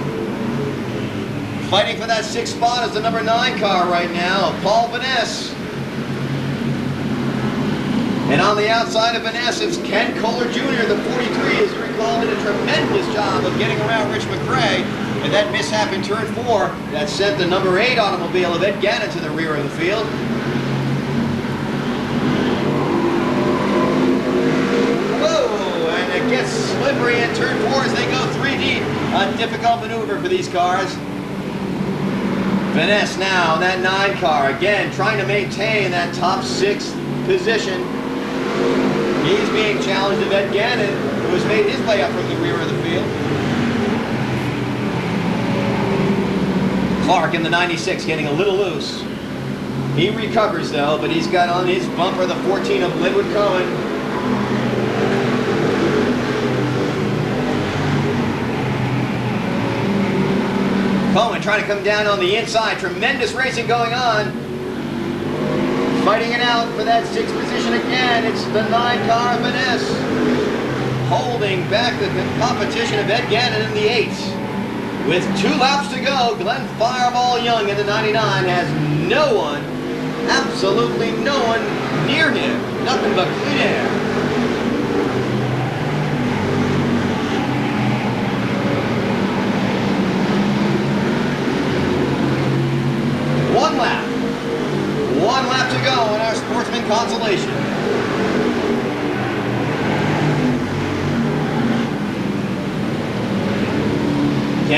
F: Fighting for that 6th spot is the number 9 car right now, Paul Vaness. And on the outside of Vaness, it's Ken Kohler Jr., the 43, as you recall, did a tremendous job of getting around Rich McRae. And that mishap in turn 4 that sent the number 8 automobile of Ed Gannon to the rear of the field. It gets slippery in turn 4 as they go 3 deep. A difficult maneuver for these cars. Vaness now, that 9 car, again trying to maintain that top 6 position. He's being challenged of Ed Gannon, who has made his way up from the rear of the field. Clark in the 96 getting a little loose. He recovers though, but he's got on his bumper the 14 of Linwood Cohen. Cohen trying to come down on the inside. Tremendous racing going on. Fighting it out for that 6th position again. It's the 9 car Vaness. Holding back the competition of Ed Gannon in the 8. With 2 laps to go, Glenn Fireball Young in the 99 has no one, absolutely no one near him. Nothing but clean air. One lap to go in our sportsman consolation.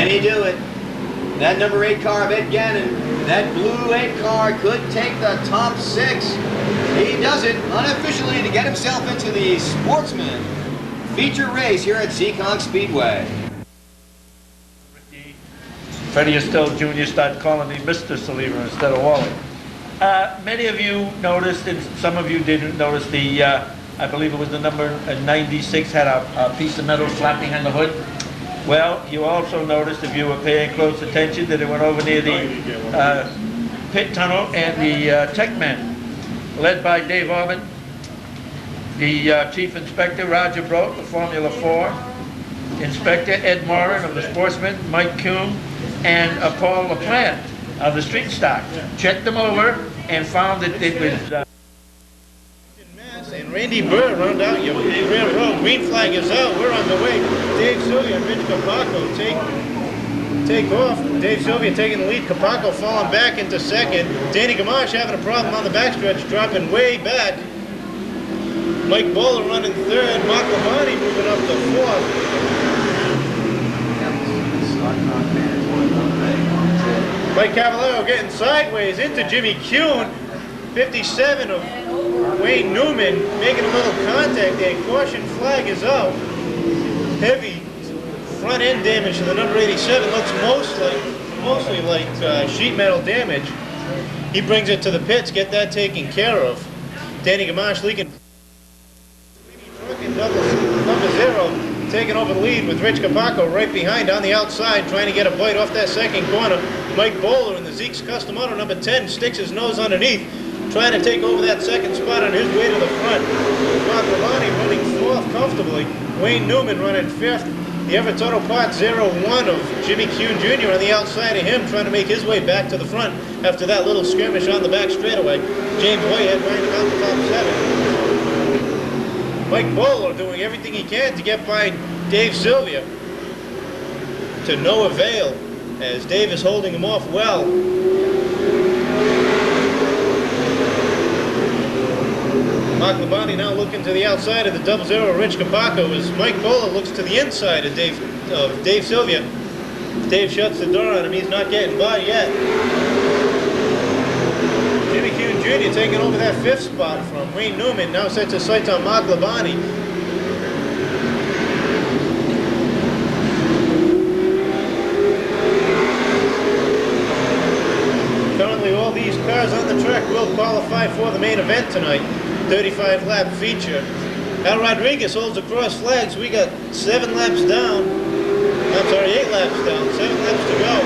F: Can he do it? That number 8 car of Ed Gannon, that blue 8 car could take the top 6. He does it unofficially to get himself into the Sportsman feature race here at Seekonk Speedway.
B: Freddie Estelle Jr. started calling me Mr. Saliva instead of Wally. Many of you noticed, and some of you didn't notice, the, I believe it was the number 96 had a piece of metal flapping on the hood. Well, you also noticed, if you were paying close attention, that it went over near the pit tunnel, and the tech men, led by Dave Orman, the Chief Inspector, Roger Broke, the Formula 4 Inspector, Ed Moran of the Sportsman, Mike Kuhn, and Paul LaPlante of the Street Stock. Checked them over and found that it was...
D: And Randy Burr run out your rear road. Green flag is out. We're on the way. Dave Sylvia and Rich Capaco take off. Dave Sylvia taking the lead. Capaco falling back into second. Danny Gamache having a problem on the backstretch, dropping way back. Mike Bowler running third. Mark Lavani moving up to fourth. Mike Cavallero getting sideways into Jimmy Kuhn. 57 of Wayne Newman making a little contact there. Caution flag is out. Heavy front end damage to the number 87. Looks mostly like sheet metal damage. He brings it to the pits, get that taken care of. Danny Gamache leaking number 0, taking over the lead with Rich Capaco right behind on the outside, trying to get a bite off that second corner. Mike Bowler in the Zeke's Custom Auto number 10 sticks his nose underneath, trying to take over that second spot on his way to the front. Mark Lavani running 4th comfortably. Wayne Newman running 5th. The Everett Auto Parts 0-1 of Jimmy Kuhn Jr. on the outside of him, trying to make his way back to the front after that little skirmish on the back straightaway. James Whitehead running about the top 7. Mike Bowler doing everything he can to get by Dave Sylvia, to no avail, as Dave is holding him off well. Mark Labonte now looking to the outside of the 00 Rich Capaco as Mike Bowler looks to the inside of Dave Sylvia. Dave shuts the door on him. He's not getting by yet. Jimmy Kuhn Jr. taking over that 5th spot from Wayne Newman. Now sets his sights on Mark Labonte. Currently all these cars on the track will qualify for the main event tonight. 35 lap feature. Al Rodriguez holds across flags. We got 7 laps down. I'm sorry, 8 laps down. 7 laps to go.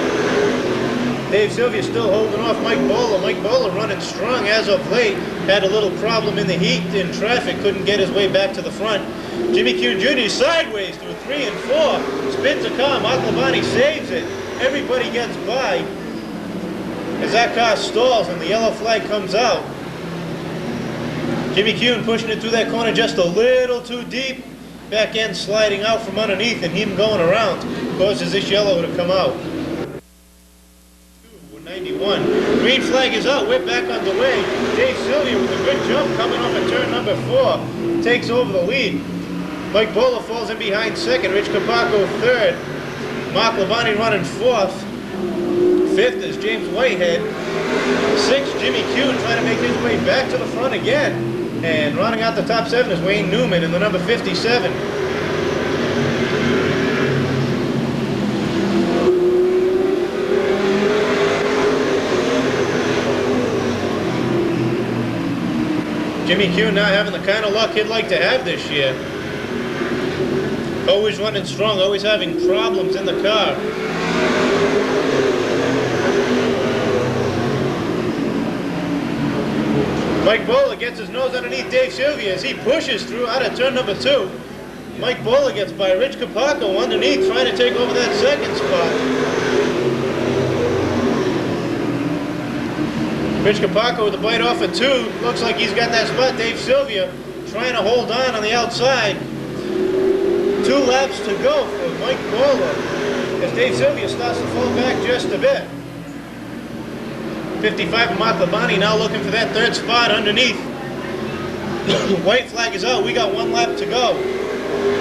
D: Dave Sylvia still holding off Mike Bowler. Mike Bowler running strong as of late. Had a little problem in the heat in traffic. Couldn't get his way back to the front. Jimmy Kuhn Jr. sideways through 3 and 4. Spins a car. Mark Labonte saves it. Everybody gets by as that car stalls and the yellow flag comes out. Jimmy Kuhn pushing it through that corner just a little too deep. Back end sliding out from underneath and him going around causes this yellow to come out. 91. Green flag is out. We're back underway. Dave Sylvia with a good jump coming off at turn number 4. Takes over the lead. Mike Bowler falls in behind 2nd. Rich Capaco 3rd. Mark Labonte running 4th. 5th is James Whitehead. 6th, Jimmy Kuhn trying to make his way back to the front again. And running out the top 7 is Wayne Newman in the number 57. Jimmy Kuhn now having the kind of luck he'd like to have this year. Always running strong, always having problems in the car. Mike Bowler gets his nose underneath Dave Sylvia as he pushes through out of turn number 2. Mike Bowler gets by Rich Capaco underneath, trying to take over that 2nd spot. Rich Capaco with a bite off of 2. Looks like he's got that spot. Dave Sylvia trying to hold on the outside. 2 laps to go for Mike Bowler as Dave Sylvia starts to fall back just a bit. 55 of Mark Labonte now looking for that 3rd spot underneath. White flag is out. We got 1 lap to go.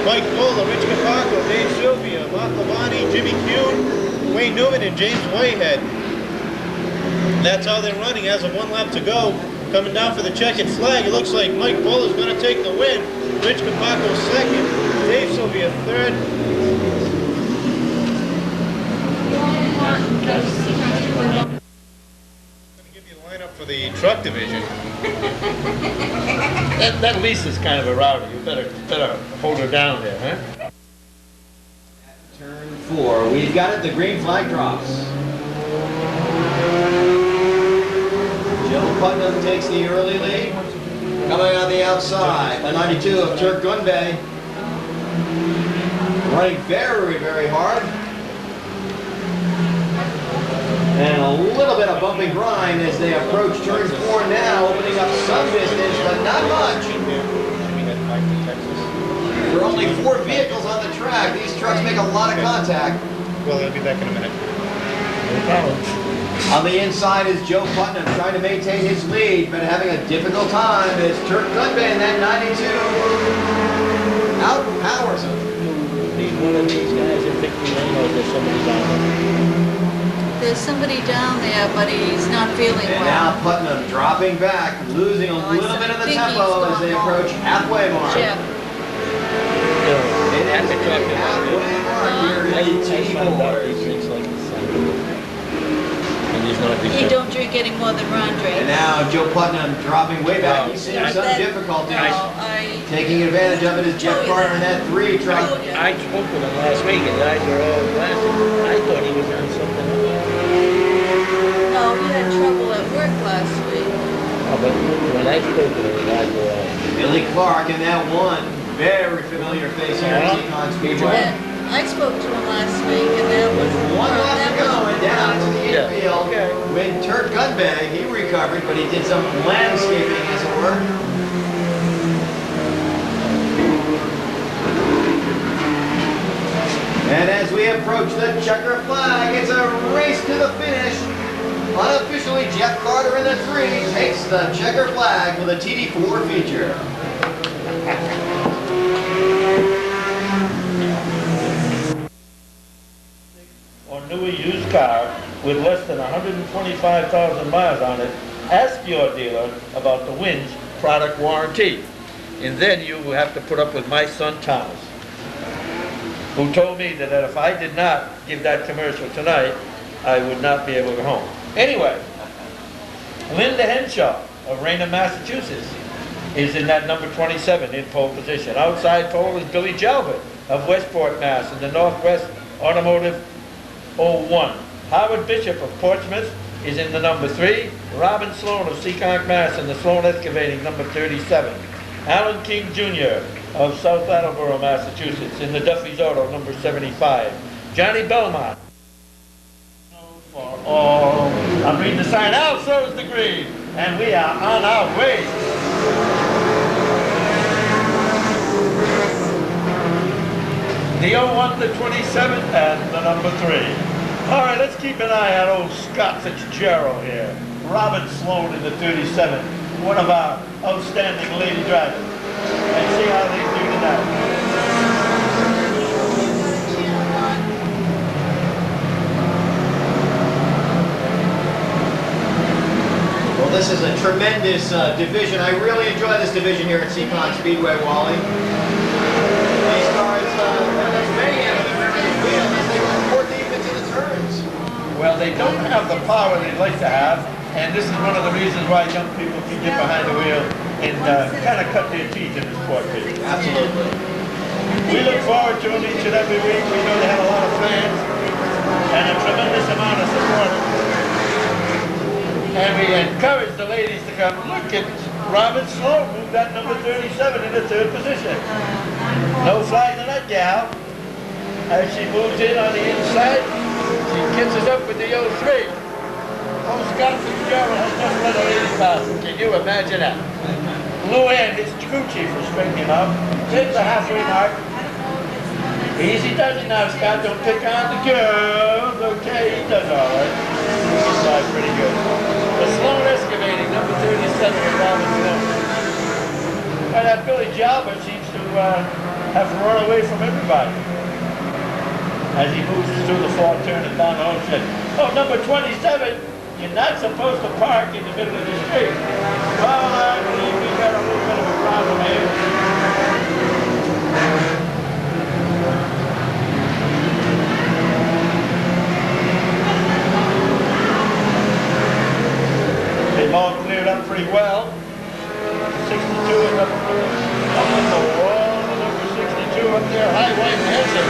D: Mike Fuller, Rich Capaco, Dave Sylvia, Mark Lavani, Jimmy Kuhn, Wayne Newman, and James Whitehead. That's how they're running as of 1 lap to go. Coming down for the checkered flag, it looks like Mike Fuller's going to take the win. Rich Capaco second, Dave Sylvia third. For the truck division.
B: That Lisa's kind of a rowdy. You better hold her down there, huh?
F: Turn 4. We've got it. The green flag drops. Joe Putnam takes the early lead. Coming on the outside, the 92 of Turk Gunbay. Running very, very hard. And a little bit of bump and grind as they approach turn 4 now, opening up some distance, but not much. There are only 4 vehicles on the track. These trucks make a lot of contact.
D: Well, they'll be back in a minute.
E: No problem.
F: On the inside is Joe Putnam trying to maintain his lead, but having a difficult time as Turk Gunbay in that 92 outpowers him.
E: Is one of these guys in victory lane or is there somebody down there?
C: There's somebody down there, but he's not feeling
F: And
C: well.
F: now Putnam dropping back, losing a little bit of the tempo as they approach halfway mark.
C: Jeff,
F: It is the halfway mark here in
E: I
F: the
E: found out he
F: T-board.
E: drinks like a son. And he's not
C: he don't drink any more than Ron
F: And
C: drinks.
F: now Joe Putnam dropping way back. He's seeing some
C: That-
F: difficulties.
C: No,
F: Taking advantage of it is Jeff Carter in that 3 truck.
C: told you.
E: I spoke with him last week and guys were all laughing. I thought he was on something else.
C: No, he had trouble at work last week.
E: Oh, but when I spoke with him, the guys were all...
F: Billy Clark in that 1. Very familiar face here at Seekonk Speedway.
C: And I spoke to him last week, and that was
F: With 1 left to go and down to the
E: Yeah,
F: infield.
E: okay.
F: When Turk Gunbay, he recovered, but he did some landscaping as it were. And as we approach the checker flag, it's a race to the finish. Unofficially, Jeff Carter in the 3 takes the checker flag with a TD4 feature.
B: Or new or used car with less than 125,000 miles on it, ask your dealer about the Winch product warranty. And then you will have to put up with my son Thomas, who told me that if I did not give that commercial tonight, I would not be able to go home. Anyway, Linda Henshaw of Raynham, Massachusetts is in that number 27 in pole position. Outside pole is Billy Jalbert of Westport, Mass. in the Northwest Automotive 01. Howard Bishop of Portsmouth is in the number 3. Robin Sloan of Seekonk, Mass. in the Sloan Excavating number 37. Alan King Jr. of South Attleboro, Massachusetts in the Duffy's Auto number 75. Johnny Belmont. For all. I'm reading the sign out, so is the green. And we are on our way. The 01, the 27, and the number 3. All right, let's keep an eye on old Scott Fitzgerald here. Robin Sloan in the 37, one of our outstanding lady drivers. And see how they do tonight.
F: Well, this is a tremendous division. I really enjoy this division here at Seekonk Speedway, Wally. These cars, as many of them are really wheel as they go more deep into the turns.
B: Well, they don't have the power they'd like to have, and this is one of the reasons why young people can get behind the wheel and kind of cut their teeth in the sport.
F: Absolutely.
B: We look forward to them each and every week. We know they have a lot of fans and a tremendous amount of supporters. And we encourage the ladies to come. Look at Robin Sloan, moved that number 37 into 3rd position. No flag to that gal. As she moves in on the inside, she kisses up with the 03. Oh, Scott Fitzgerald has just let a lady pass. Can you imagine that? Luann, his crew chief, is straightening him up. There's the halfway mark. Easy does it now, Scott. Don't pick on the girls. Okay, he does all right. He's live pretty good. The Sloan Excavating, number 37, with Robin Sloan. And that Billy Jalbert seems to have run away from everybody as he moves through the fourth turn and down the home stretch. Oh, number 27, you're not supposed to park in the middle of the street. Well, I believe we got a little bit of a problem here. They've all cleared up pretty well. 62 is up on the wall, number 62 up there, high white and headset.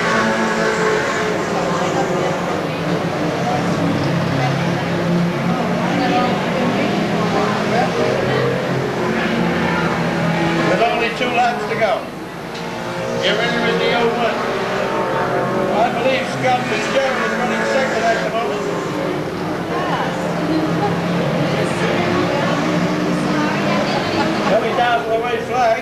B: With only 2 laps to go. You're entering the 01. I believe Scott Fitzgerald is running second at the moment. 30,000 away flag.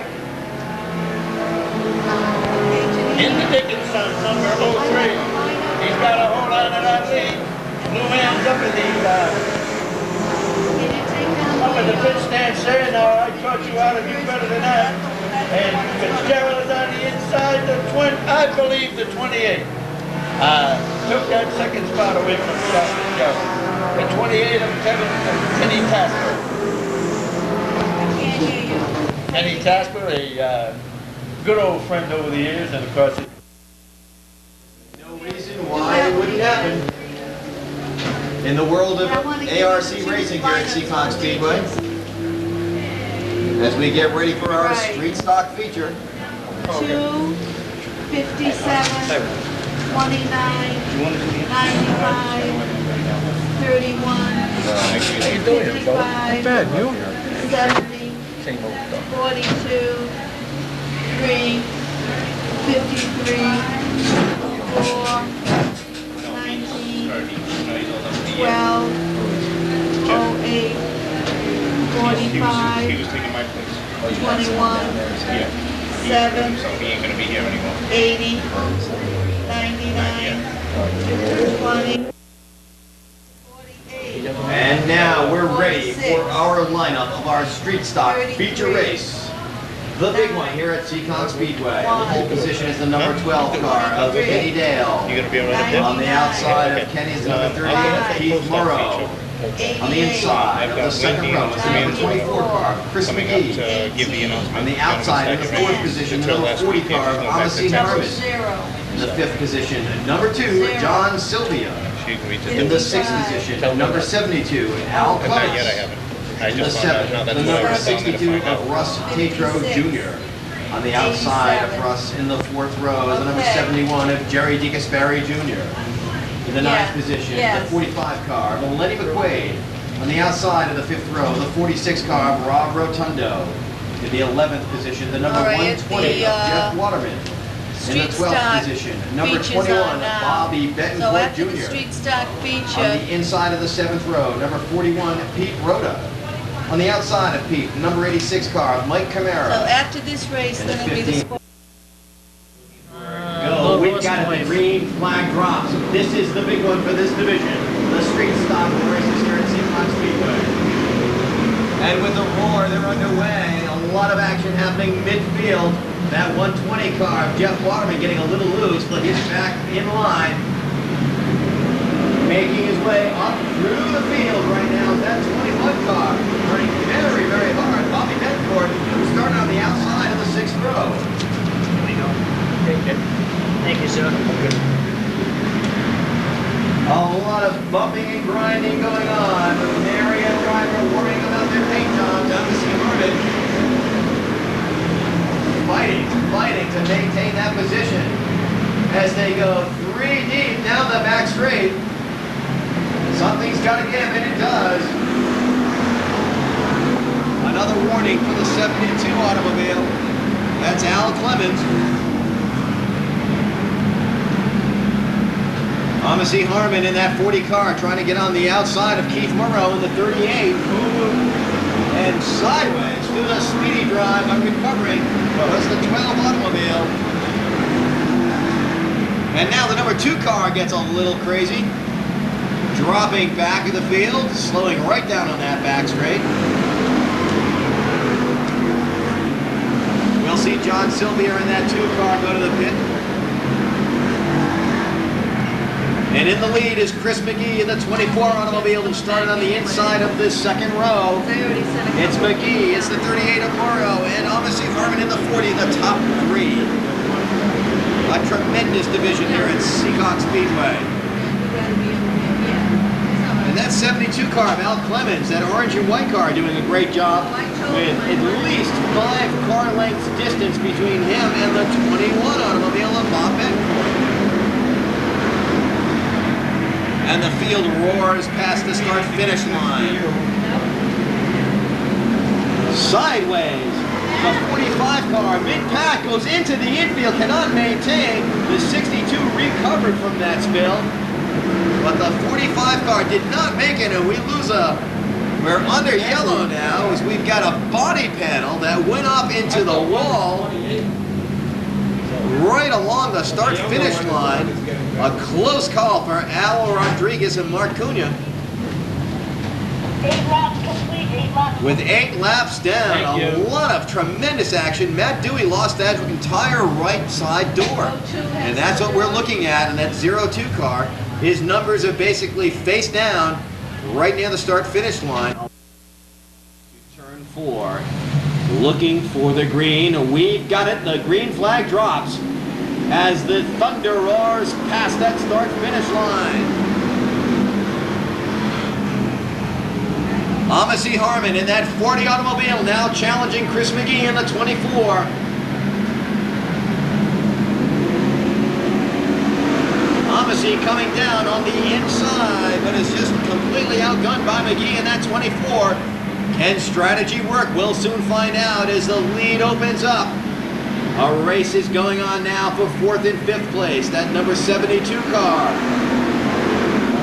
B: In the Dickinson, number 03. He's got a hold on to that lead. Blue man's up in the pit stand saying, no, I taught you how to do better than that. And Fitzgerald is on the inside, I believe the 28. Took that second spot away from Scott Fitzgerald. The 28 of Kenny Tasker. Kenny Tasker, a good old friend over the years, and of course,
F: No reason why it wouldn't happen. In the world of ARC racing here at Seekonk Speedway, as we get ready for our street stock feature.
C: 2, 57, 29, 95, 31, 55, 70, 42, 3, 53, 4, 19, 12, 08, 45, 21, 7, 80, 99, 20, 48.
F: And now we're ready for our lineup of our street stock feature race. The big one here at Seekonk Speedway. The pole position is the number 12 car of Kenny Dale.
E: You're gonna be able to
F: On the outside of Kenny is the number 38, Keith Morrow. On the inside of the second row is the number 24 car, Chris McGee. On the outside of the fourth position, the number 40 car, Seekonk Harmon. In the fifth position, number 2, John Sylvia. In the sixth position, number 72, Al Clements. In the seventh, the number 62 of Russ Tatro Jr. On the outside of Russ in the fourth row is the number 71 of Jerry DeGasperi Jr. In the ninth position, the 45 car of Lenny McQuaid. On the outside of the fifth row, the 46 car of Rob Rotundo. In the 11th position, the number 120 of Jeff Waterman. In the 12th position, number 21 of Bobby Betancourt Jr.
C: Street stock feature.
F: On the inside of the seventh row, number 41, Pete Rhoda. On the outside of Pete, number 86 car, Mike Camara.
C: So after this race, then it'll be the sport.
F: Go, we've got the green flag drops. This is the big one for this division. The street stock races here at Seekonk Speedway. And with the roar, they're underway. A lot of action happening midfield. That 120 car, Jeff Waterman getting a little loose, but he's back in line. Making his way up through the field right now is that 21 car. Running very, very hard. Bobby Betancourt, who's starting on the outside of the sixth row.
E: There we go. Thank you, sir.
F: A lot of bumping and grinding going on. With Mary and driver worrying about their paint jobs down to see Harmon. Fighting to maintain that position as they go 3 deep down the back straight. Something's got to give, and it does. Another warning for the 72 automobile. That's Al Clemens. Thomas Harmon in that 40 car trying to get on the outside of Keith Morrow in the 38. And sideways to the speedy drive on recovering was the 12 automobile. And now the number 2 car gets a little crazy. Dropping back of the field, slowing right down on that back straight. see John Sylvia in that 2 car go to the pit. And in the lead is Chris McGee in the 24 automobile and started on the inside of this second row. It's McGee, it's the 38 of Morrow, and obviously Harmon in the 40, the top 3. A tremendous division here at Seekonk Speedway. And that 72 car of Al Clemens, that orange and white car, doing a great job with at least 5 car lengths distance between him and the 21 automobile of Bob Bencourt. And the field roars past the start-finish line. Sideways, the 45 car mid-pack goes into the infield, cannot maintain. The 62 recovered from that spill. But the 45 car did not make it, and we lose we're under yellow now, as we've got a body panel that went up into the wall right along the start-finish line. A close call for Al Rodriguez and Mark Cunha.
G: 8 laps complete, 8 laps.
F: With 8 laps down, a lot of tremendous action. Matt Dewey lost that entire right side door. And that's what we're looking at in that 02 car. His numbers are basically face down right near the start-finish line. Turn 4, looking for the green. We've got it. The green flag drops as the thunder roars past that start-finish line. Amasi Harmon in that 40 automobile now challenging Chris McGee in the 24. Amasi coming down on the inside, but is just completely outgunned by McGee in that 24. Can strategy work? We'll soon find out as the lead opens up. A race is going on now for 4th and 5th place. That number 72 car.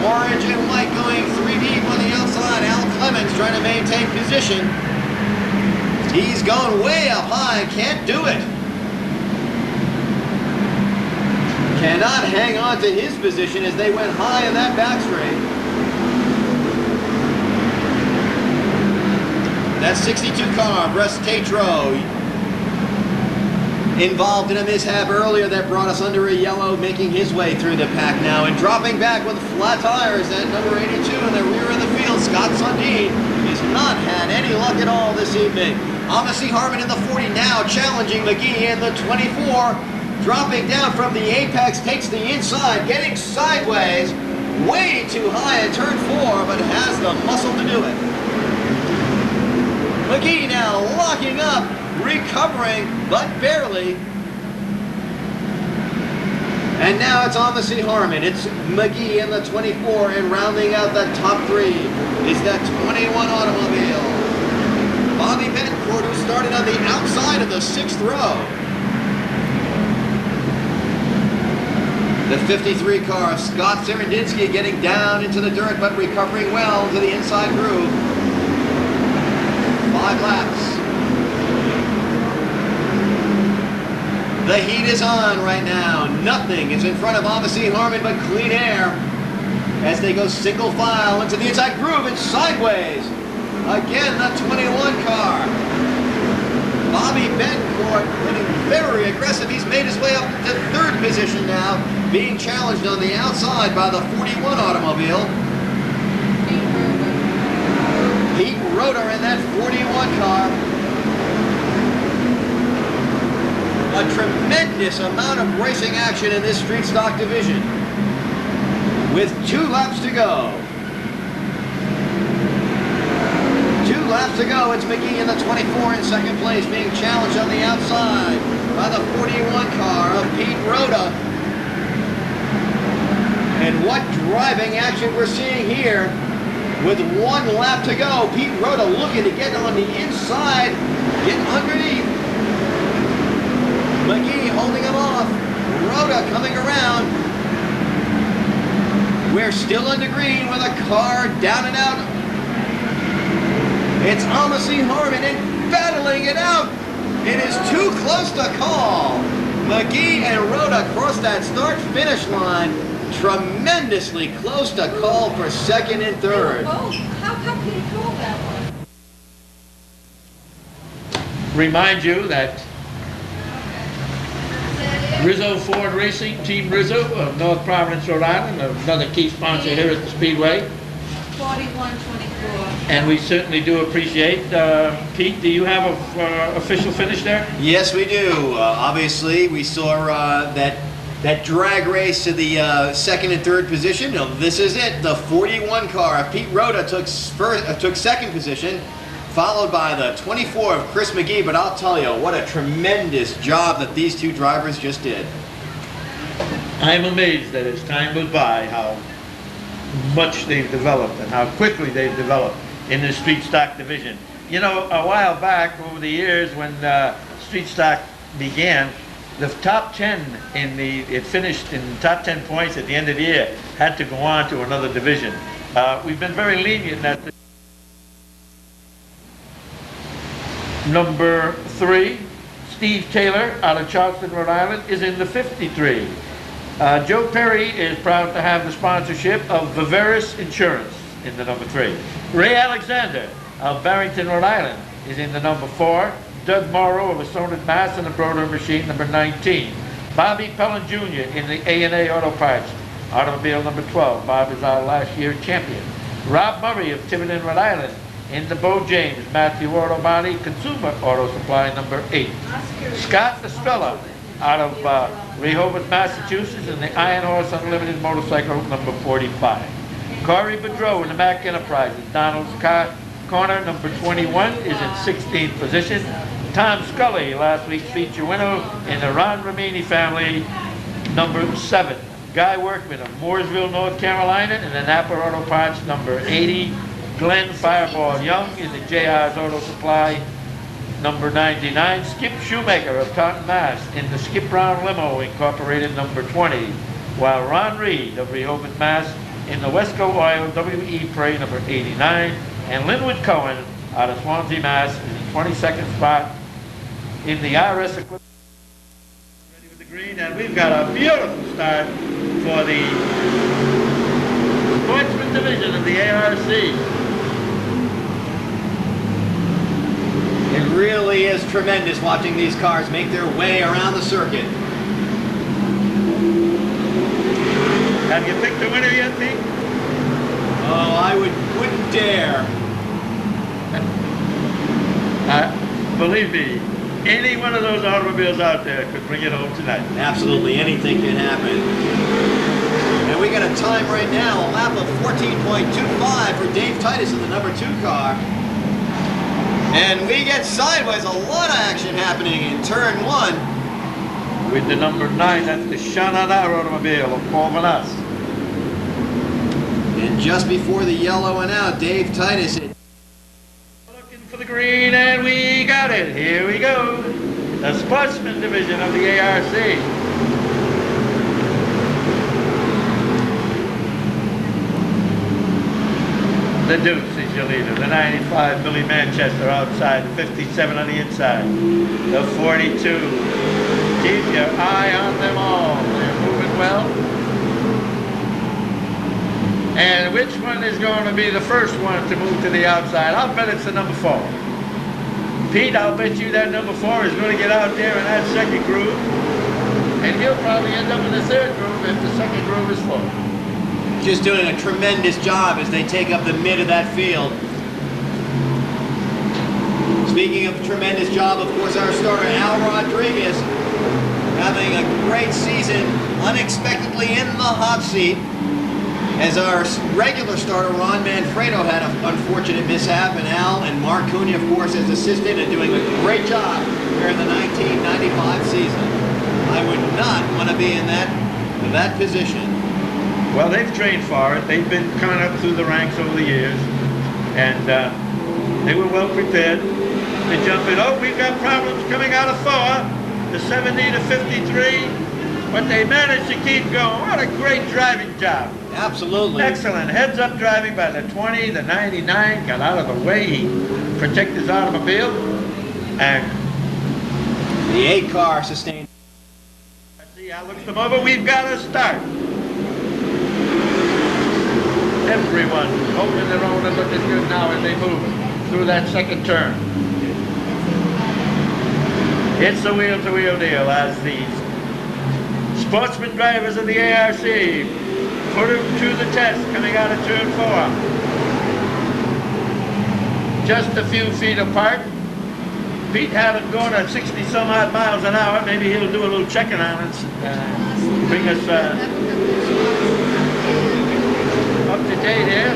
F: Orange and white going 3 deep on the outside. Al Clemens trying to maintain position. He's going way up high. Can't do it. Cannot hang on to his position as they went high in that back straight. That 62 car, Russ Tatro, involved in a mishap earlier that brought us under a yellow, making his way through the pack now and dropping back with flat tires. That number 82 in the rear of the field, Scott Sundin, has not had any luck at all this evening. Amasi Harmon in the 40 now challenging McGee in the 24. Dropping down from the apex, takes the inside, getting sideways, way too high in turn 4, but has the muscle to do it. McGee now locking up, recovering, but barely. And now it's Amasi Harmon. It's McGee in the 24, and rounding out the top 3 is that 21 automobile. Bobby Bencourt, who started on the outside of the 6th row. The 53 car, Scott Serendinsky, getting down into the dirt, but recovering well to the inside groove. 5 laps. The heat is on right now. Nothing is in front of Amasi Harmon but clean air as they go single file into the inside groove and sideways. Again, the 21 car. Bobby Bencourt getting very aggressive. He's made his way up to 3rd position now, being challenged on the outside by the 41 automobile. Pete Roeder in that 41 car. A tremendous amount of racing action in this street stock division. With 2 laps to go. 2 laps to go. It's McGee in the 24 in 2nd place, being challenged on the outside by the 41 car of Pete Roeder. And what driving action we're seeing here. With 1 lap to go, Pete Roeder looking to get on the inside, get underneath. McGee holding him off. Roeder coming around. We're still under green with a car down and out. It's Amasi Harmon and battling it out. It is too close to call. McGee and Roeder cross that start-finish line. Tremendously close to call for 2nd and 3rd.
C: Oh, how come he called that one?
B: Remind you that Rizzo Ford Racing, Team Rizzo of North Providence, Rhode Island, another key sponsor here at the Speedway.
C: 4124.
B: And we certainly do appreciate. Pete, do you have a official finish there?
F: Yes, we do. Obviously, we saw that drag race to the second and third position. Now, this is it. The 41 car of Pete Rhoda took second position, followed by the 24 of Chris McGee. But I'll tell you, what a tremendous job that these two drivers just did.
B: I'm amazed that as time goes by, how much they've developed and how quickly they've developed in the street stock division. You know, a while back, over the years when street stock began, the top 10 it finished in the top 10 points at the end of the year, had to go on to another division. We've been very lenient at the number 3, Steve Taylor out of Charleston, Rhode Island, is in the 53. Joe Perry is proud to have the sponsorship of Viveris Insurance in the number 3. Ray Alexander of Barrington, Rhode Island is in the number 4. Doug Morrow of Assonet, Mass. In the Broder Machine, number 19. Bobby Pellin Jr. in the A&A Auto Parts, automobile number 12. Bob is our last year champion. Rob Murray of Tiverton, Rhode Island in the Bo James Matthew Auto Body Consumer Auto Supply, number 8. Scott Estrella out of Rehoboth, Massachusetts in the Iron Horse Unlimited Motorcycle, number 45. Corey Boudreau in the Mack Enterprises Donald's Corner, number 21, is in 16th position. Tom Scully, last week's feature winner in the Ron Ramini family, number 7. Guy Workman of Mooresville, North Carolina in the Napa Auto Parts, number 80. Glenn Fireball Young in the JR's Auto Supply, number 99. Skip Shoemaker of Taunton, Mass. in the Skip Brown Limo Incorporated, number 20. While Ron Reed of Rehoboth, Mass. in the Wesco Oil WE Prey, number 89. And Linwood Cohen out of Swansea, Mass. is in 22nd spot in the RS equipment. Ready with the green, and we've got a beautiful start for the sportsman division of the ARC.
F: It really is tremendous watching these cars make their way around the circuit.
B: Have you picked a winner yet, Pete?
F: Oh, I wouldn't dare.
B: Believe me, any one of those automobiles out there could bring it home tonight.
F: Absolutely anything can happen. And we got a time right now, a lap of 14.25 for Dave Titus in the number 2 car. And we get sideways, a lot of action happening in turn 1.
B: With the number 9, that's the Shanana automobile of Paul Vanas.
F: And just before the yellow went out, Dave Titus hit.
B: Looking for the green, and we got it. Here we go. The sportsman division of the ARC. The Dukes is your leader. The 95 Billy Manchester outside. The 57 on the inside. The 42. Keep your eye on them all. They're moving well. And which one is going to be the first one to move to the outside? I'll bet it's the number 4. Pete, I'll bet you that number 4 is going to get out there in that second groove. And he'll probably end up in the third groove if the second groove is full.
F: Just doing a tremendous job as they take up the mid of that field. Speaking of tremendous job, of course, our starter Al Rodriguez having a great season, unexpectedly in the hot seat, as our regular starter Ron Manfredo had an unfortunate mishap, and Al and Mark Cunha, of course, as assistant and doing a great job here in the 1995 season. I would not want to be in that position.
B: Well, they've trained for it. They've been coming up through the ranks over the years, and they were well prepared to jump in. Oh, we've got problems coming out of 4, the 70 to 53, but they managed to keep going. What a great driving job.
F: Absolutely.
B: Excellent. Heads-up driving by the 20, the 99, got out of the way. He protected his automobile, and
F: the 8 car sustained.
B: Let's see how looks them over. We've got to start. Everyone holding their own and looking good now as they move through that second turn. It's a wheel-to-wheel deal as the Sportsman drivers of the ARC put him to the test coming out of turn 4. Just a few feet apart. Pete had him going at 60 some odd miles an hour. Maybe he'll do a little checking on us, bring us up to date here.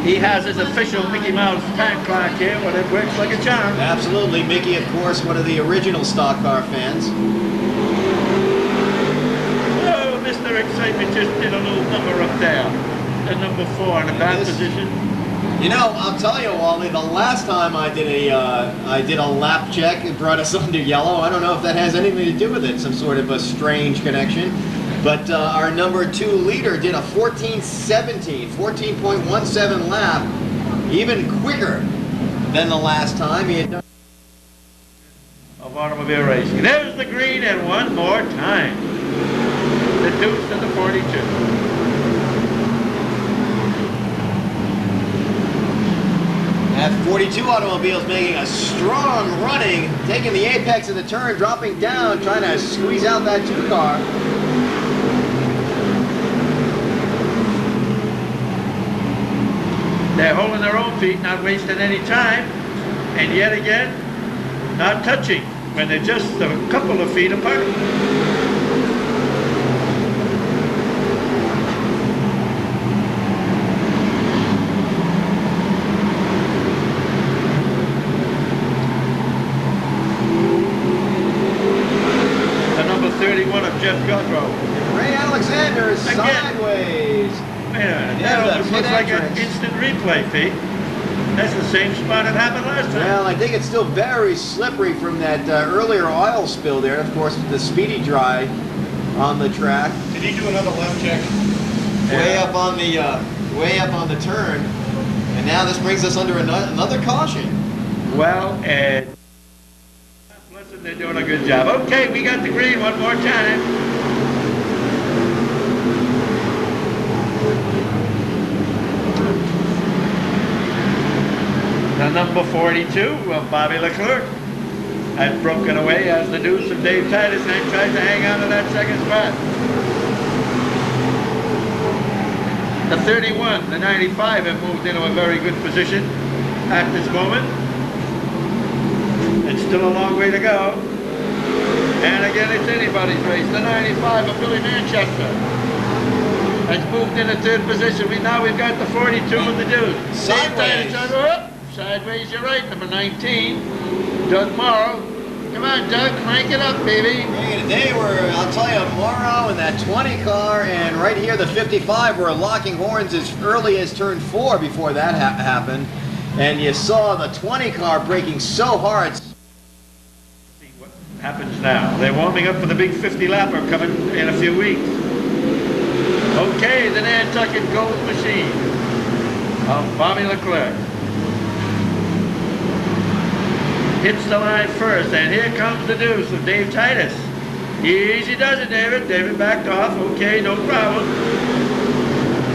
B: He has his official Mickey Mouse time clock here, but it works like a charm.
F: Absolutely. Mickey, of course, one of the original stock car fans.
B: Oh, Mr. Excitement just did a little number up there. The number 4 in the back position.
F: You know, I'll tell you, Wally, the last time I did a lap check, it brought us under yellow. I don't know if that has anything to do with it, some sort of a strange connection. But our number 2 leader did a 14.17 lap, even quicker than the last time he had done.
B: Of automobile racing. There's the green, and one more time. The deuce and the 42.
F: That 42 automobiles making a strong running, taking the apex of the turn, dropping down, trying to squeeze out that 2 car.
B: They're holding their own feet, not wasting any time, and yet again, not touching when they're just a couple of feet apart. The number 31 of Jeff Godrow.
F: Ray Alexander is
B: Again.
F: sideways.
B: Wait a minute,
F: Yeah,
B: that almost
F: the
B: looks like an
F: entrance.
B: instant replay, Pete. That's the same spot that happened last time.
F: Well, I think it's still very slippery from that earlier oil spill there. Of course, the speedy dry on the track,
D: Did he do another lap check?
F: way up on the turn, and now this brings us under another caution.
B: Well, listen, they're doing a good job. Okay, we got the green one more time. The number 42 of Bobby Leclerc had broken away as the deuce of Dave Titus and tried to hang on to that second spot. The 31, the 95 have moved into a very good position at this moment. It's still a long way to go. And again, it's anybody's race. The 95 of Billy Manchester has moved into 3rd position. Now we've got the 42 of the dude.
F: Sideways.
B: Sideways, you're right. Number 19, Doug Morrow. Come on, Doug, crank it up, baby.
F: Today I'll tell you, Morrow in that 20 car, and right here the 55 were locking horns as early as turn 4 before that happened. And you saw the 20 car braking so hard.
B: See what happens now. They're warming up for the big 50 lapper coming in a few weeks. Okay, the Nantucket Gold Machine of Bobby Leclerc hits the line first, and here comes the deuce of Dave Titus. Easy does it, David. David backed off. Okay, no problem.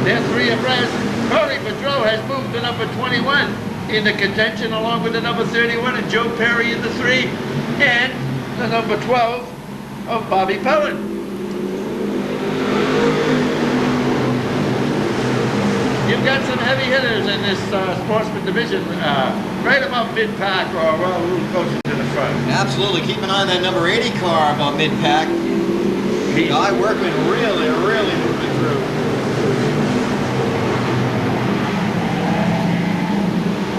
B: They're 3 abreast. Tony Bedreau has moved to number 21 in the contention, along with the number 31 and Joe Perry in the 3, and the number 12 of Bobby Pellin. You've got some heavy hitters in this sportsman division, right above mid-pack or well, a little closer to the front.
F: Absolutely, keep an eye on that number 80 car about mid-pack. Guy Workman really moving through.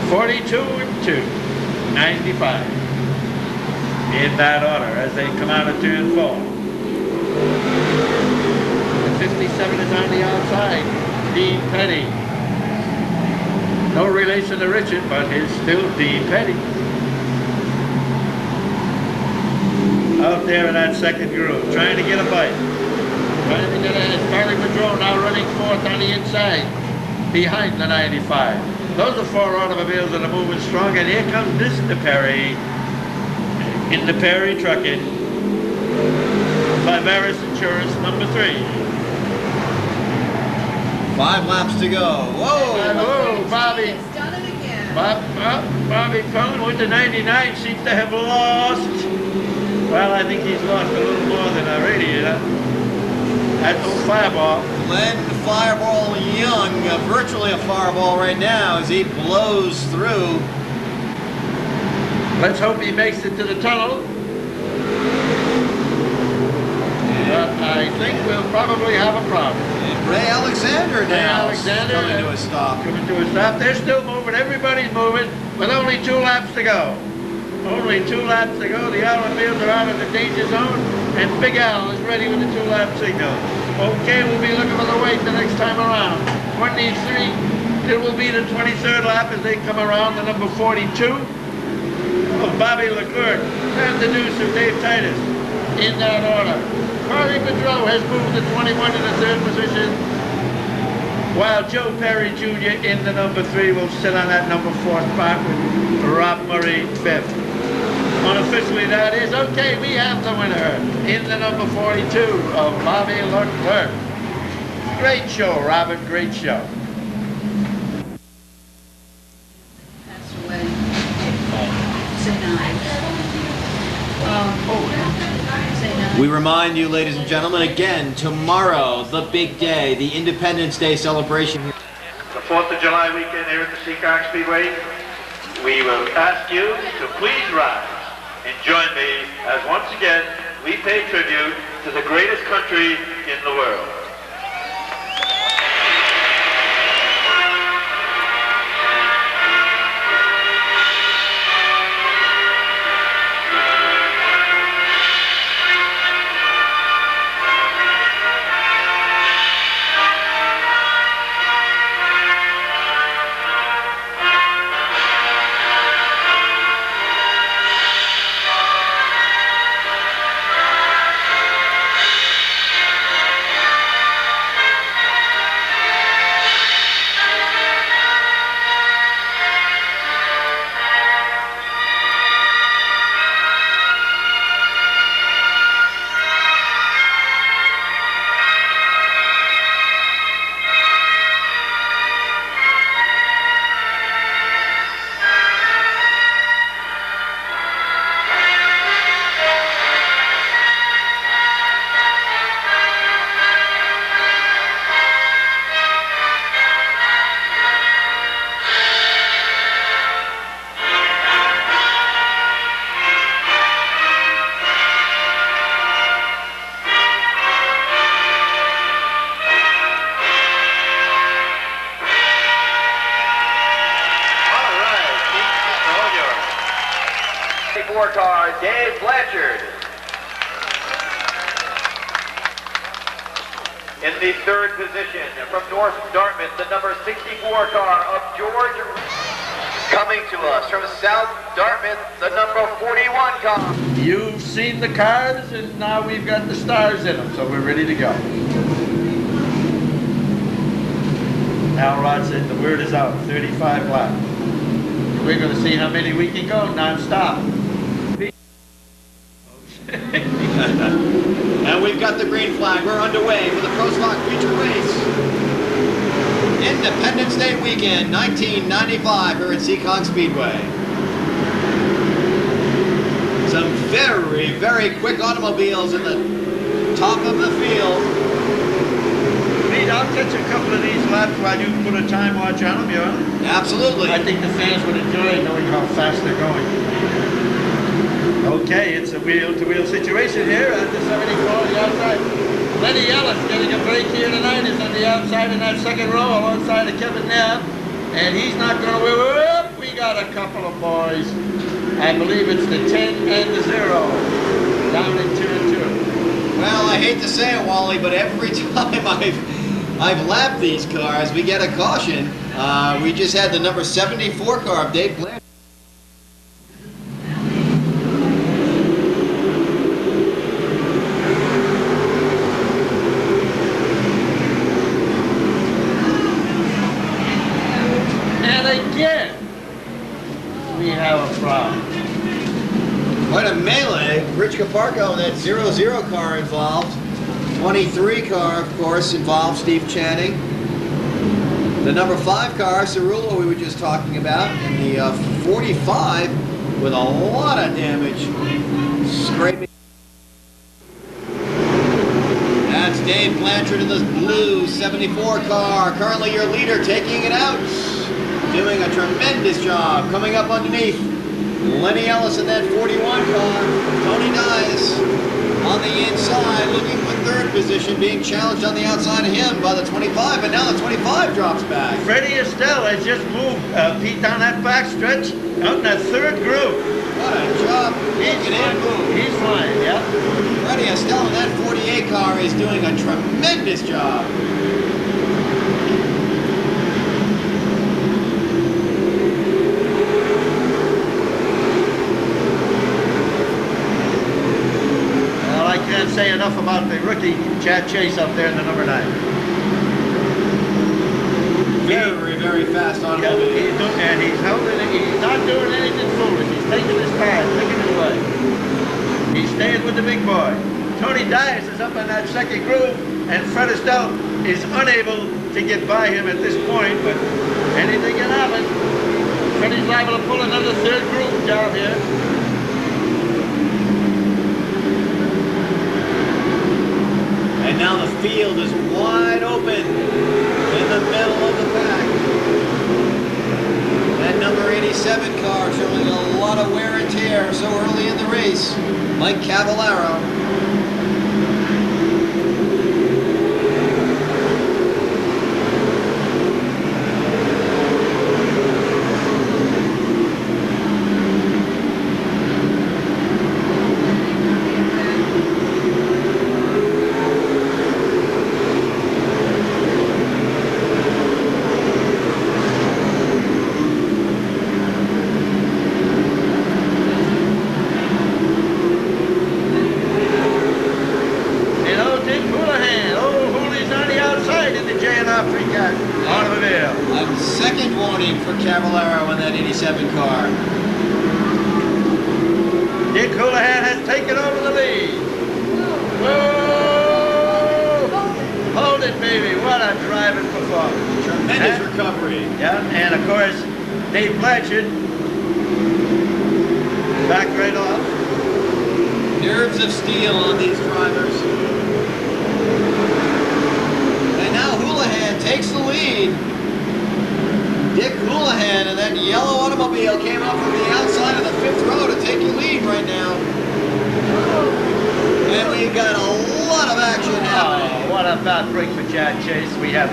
B: 42 and 2, 95. In that order as they come out of turn 4. The 57 is on the outside. Dean Petty. No relation to Richard, but he's still Dean Petty. Out there in that second groove, trying to get a bite. Trying to get a Barry Bedreau now running 4th on the inside, behind the 95. Those are 4 automobiles that are moving strong, and here comes Mr. Perry in the Perry Trucking. Vivaris Insurance, number 3.
F: 5 laps to go. Whoa!
B: Whoa, Bobby.
C: It's done it again.
B: Bobby Pellin with the 99 seems to have lost Well, I think he's lost a little more than a radiator. That's no fireball.
F: Glenn Fireball Young, virtually a fireball right now as he blows through.
B: Let's hope he makes it to the tunnel. But I think we'll probably have a problem.
F: And Ray Alexander now
B: Alexander
F: coming to a stop.
B: Coming to a stop. They're still moving. Everybody's moving with only 2 laps to go. Only 2 laps to go. The automobiles are out of the danger zone, and Big Al is ready with the 2-lap signal. Okay, we'll be looking for the weight the next time around. 23, it will be the 23rd lap as they come around, the number 42 of Bobby Leclerc and the deuce of Dave Titus in that order. Harley Bedreau has moved the 21 to the 3rd position, while Joe Perry Jr. in the number 3 will sit on that number 4 spot with Rob Murray 5th. Unofficially, that is okay. We have the winner in the number 42 of Bobby Leclerc. Great show, Robert. Great show.
C: Passed away. Say 9. Say 9.
F: We remind you, ladies and gentlemen, again, tomorrow, the big day, the Independence Day celebration.
B: The 4th of July weekend here at the Seekonk Speedway. We will ask you to please rise and join me as once again we pay tribute to the greatest country in the world.
H: Car, Dave Blanchard. In the 3rd position, from North Dartmouth, the number 64 car of George. Coming to us from South Dartmouth, the number 41 car.
B: You've seen the cars, and now we've got the stars in them, so we're ready to go. Al Rod said the word is out, 35 laps. We're going to see how many we can go non-stop.
F: And we've got the green flag. We're underway for the Pro Stock Feature Race. Independence Day weekend, 1995, here at Seekonk Speedway. Some very, very quick automobiles in the top of the field.
B: Pete, I'll catch a couple of these laps while you put a time watch on them, you know?
F: Absolutely.
B: I think the fans would enjoy knowing how fast they're going. Okay, it's a wheel-to-wheel situation here at the 74 on the outside. Lenny Ellis getting a break here tonight is on the outside in that 2nd row alongside of Kevin Knapp. And he's not going to win. We got a couple of boys. I believe it's the 10 and the 0 down in turn 2.
F: Well, I hate to say it, Wally, but every time I've lapped these cars, we get a caution. We just had the number 74 car of Dave Blanchard.
B: Again, we have a problem.
F: Quite a melee. Rich Caparco and that 00 car involved. 23 car, of course, involved Steve Channing. The number 5 car, Cerullo, we were just talking about. And the 45 with a lot of damage. Scraping. Dave Blanchard in the blue 74 car. Currently your leader taking it out. Doing a tremendous job. Coming up underneath. Lenny Ellis in that 41 car. Tony Dias on the inside looking for third position, being challenged on the outside of him by the 25, but now the 25 drops back.
B: Freddie Estelle has just moved Pete down that back stretch out in that third group.
F: What a job.
B: He's flying, yeah.
F: Freddie Estelle in that 48 car is doing a tremendous job.
B: I can't say enough about the rookie Chad Chase up there in the number 9.
F: Very, very fast on him.
B: And he's holding it. He's not doing anything foolish. He's taking his time, taking his way. He's staying with the big boy. Tony Dias is up in that second group, and Fred Estelle is unable to get by him at this point, but anything can happen. Freddie's liable to pull another third group job here.
F: And now the field is wide open in the middle of the pack. That number 87 car showing a lot of wear and tear so early in the race. Mike Cavallaro. Second warning for Cavallaro in that 87 car.
B: Dick Houlihan has taken over the lead. Whoa! Hold it, baby. What a driving performance.
F: Tremendous recovery.
B: Yeah, and of course, Dave Blanchard back right off.
F: Nerves of steel on these drivers. And now Houlihan takes the lead. Dick Houlihan in that yellow automobile came up from the outside of the 5th row to take the lead right now. And we've got a lot of action happening.
B: Oh, what a bad break for Chad Chase. We have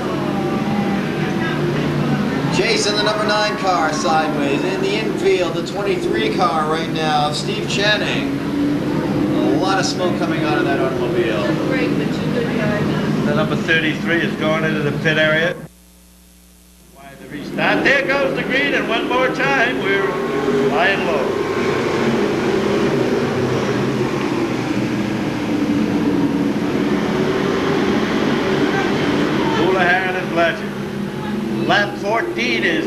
F: Chase in the number 9 car sideways. In the infield, the 23 car right now of Steve Channing. A lot of smoke coming out of that automobile.
C: Great, but you good drivers.
B: the number 33 is going into the pit area. Restart. There goes the green, and one more time, we're flying low. Houlihan and Blanchard. Lap 14 is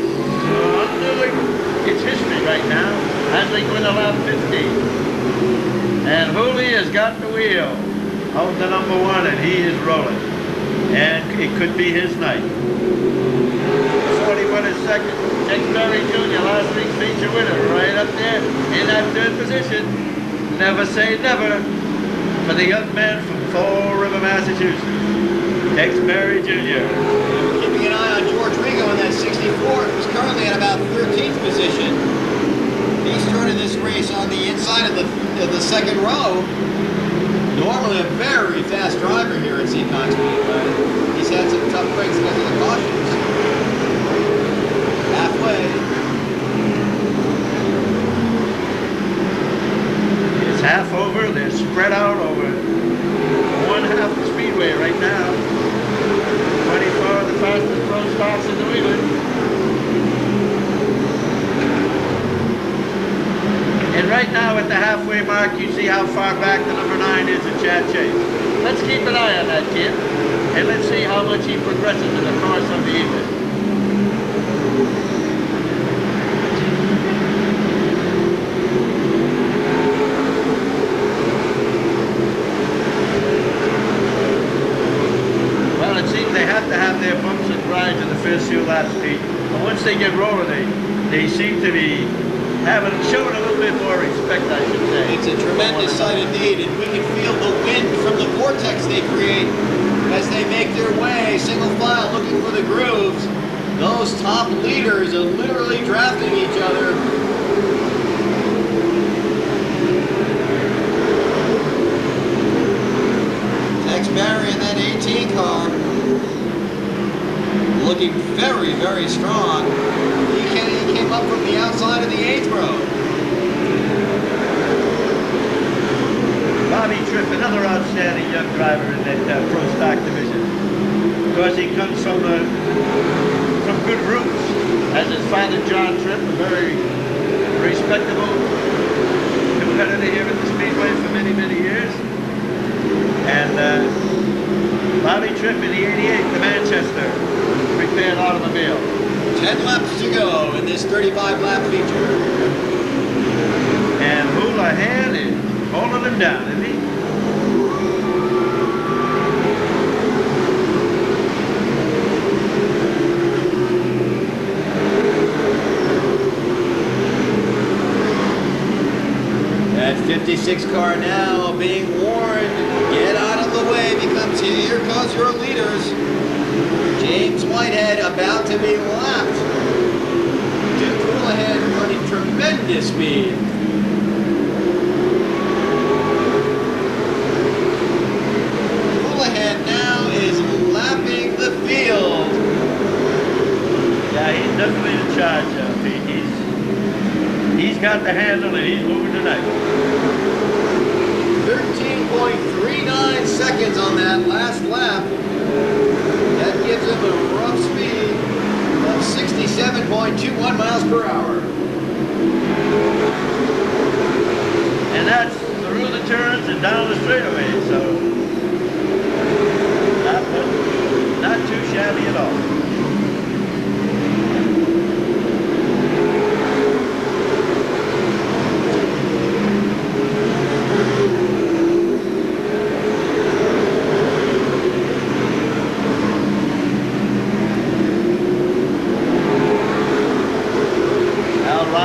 B: it's history right now as they go into lap 15. And Hooley has got the wheel of the number 1, and he is rolling. And it could be his night. 41 is second. Mercury Jr., last week's feature winner, right up there in that 3rd position. Never say never for the young man from Fall River, Massachusetts. Mercury Jr.
F: Keeping an eye on George Rigo in that 64, who's currently at about 13th position. He started this race on the inside of the 2nd row. Normally a very fast driver here at Seekonk Speedway. He's had some tough breaks because of the cautions. Halfway.
B: It's half over. They're spread out over one half the speedway right now. 24 the fastest pro stocks in New England. And right now at the halfway mark, you see how far back the number 9 is in Chad Chase. Let's keep an eye on that kid, and let's see how much he progresses in the course of the evening. Well, it seems they have to have their bumps and grinds in the first few laps, Pete. But once they get rolling, they seem to be showing a little bit more respect, I should say.
F: It's a tremendous sight indeed, and we can feel the wind from the vortex they create as they make their way, single file, looking for the grooves. Those top leaders are literally drafting each other. Tex Barry in that 18 car, looking very, very strong. He came up from the outside of the 8th row.
B: Bobby Tripp, another outstanding young driver in that Pro Stock division. Of course, he comes from good roots, as his father John Tripp, a very respectable competitor here at the Speedway for many, many years. And Bobby Tripp in the 88 to Manchester, repaired automobile.
F: 10 laps to go in this 35-lap feature.
B: And Houlihan is holding him down, isn't he?
F: That 56 car now being warned, get out of the way because here comes your leaders. James Whitehead about to be lapped. Duke Houlihan running tremendous speed. Houlihan now is lapping the field.
B: Yeah, he's definitely in charge of it. He's got the handle and he's moving tonight.
F: 13.39 seconds on that last lap. That gives him a rough speed of 67.21 miles per hour.
B: And that's through the turns and down the straightaway, so not too shabby at all.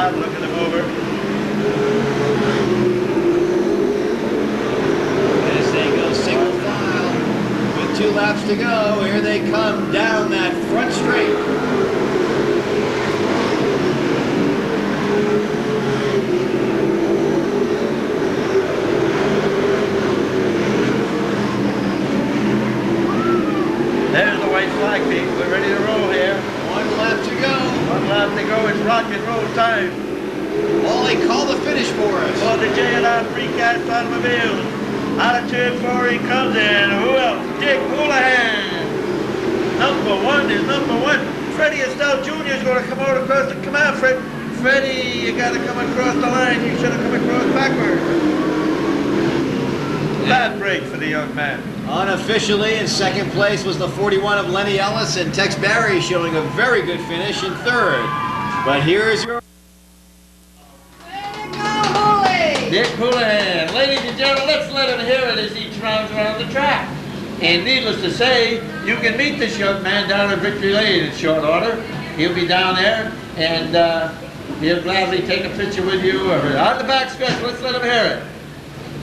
B: Looking him over.
F: As they go single file with 2 laps to go, here they come down that front straight.
B: There's the white flag, Pete. We're ready to roll here.
F: 1 lap to go.
B: 1 lap to go. It's rock and roll time.
F: Ollie, call the finish for us.
B: For the J&R precast automobile. Out of turn 4 he comes in. Who else? Dick Houlihan. Number 1 is number 1. Freddie Estelle Jr. is going to come out across the... Come on, Fred. Freddie, you got to come across the line. You should have come across backwards. Bad break for the young man.
F: Unofficially in second place was the 41 of Lenny Ellis, and Tex Barry showing a very good finish in third. But here's your...
B: Dick Houlihan. Ladies and gentlemen, let's let him hear it as he rounds around the track. And needless to say, you can meet this young man down at Victory Lane in short order. He'll be down there, and he'll gladly take a picture with you. Or on the back stretch, let's let him hear it.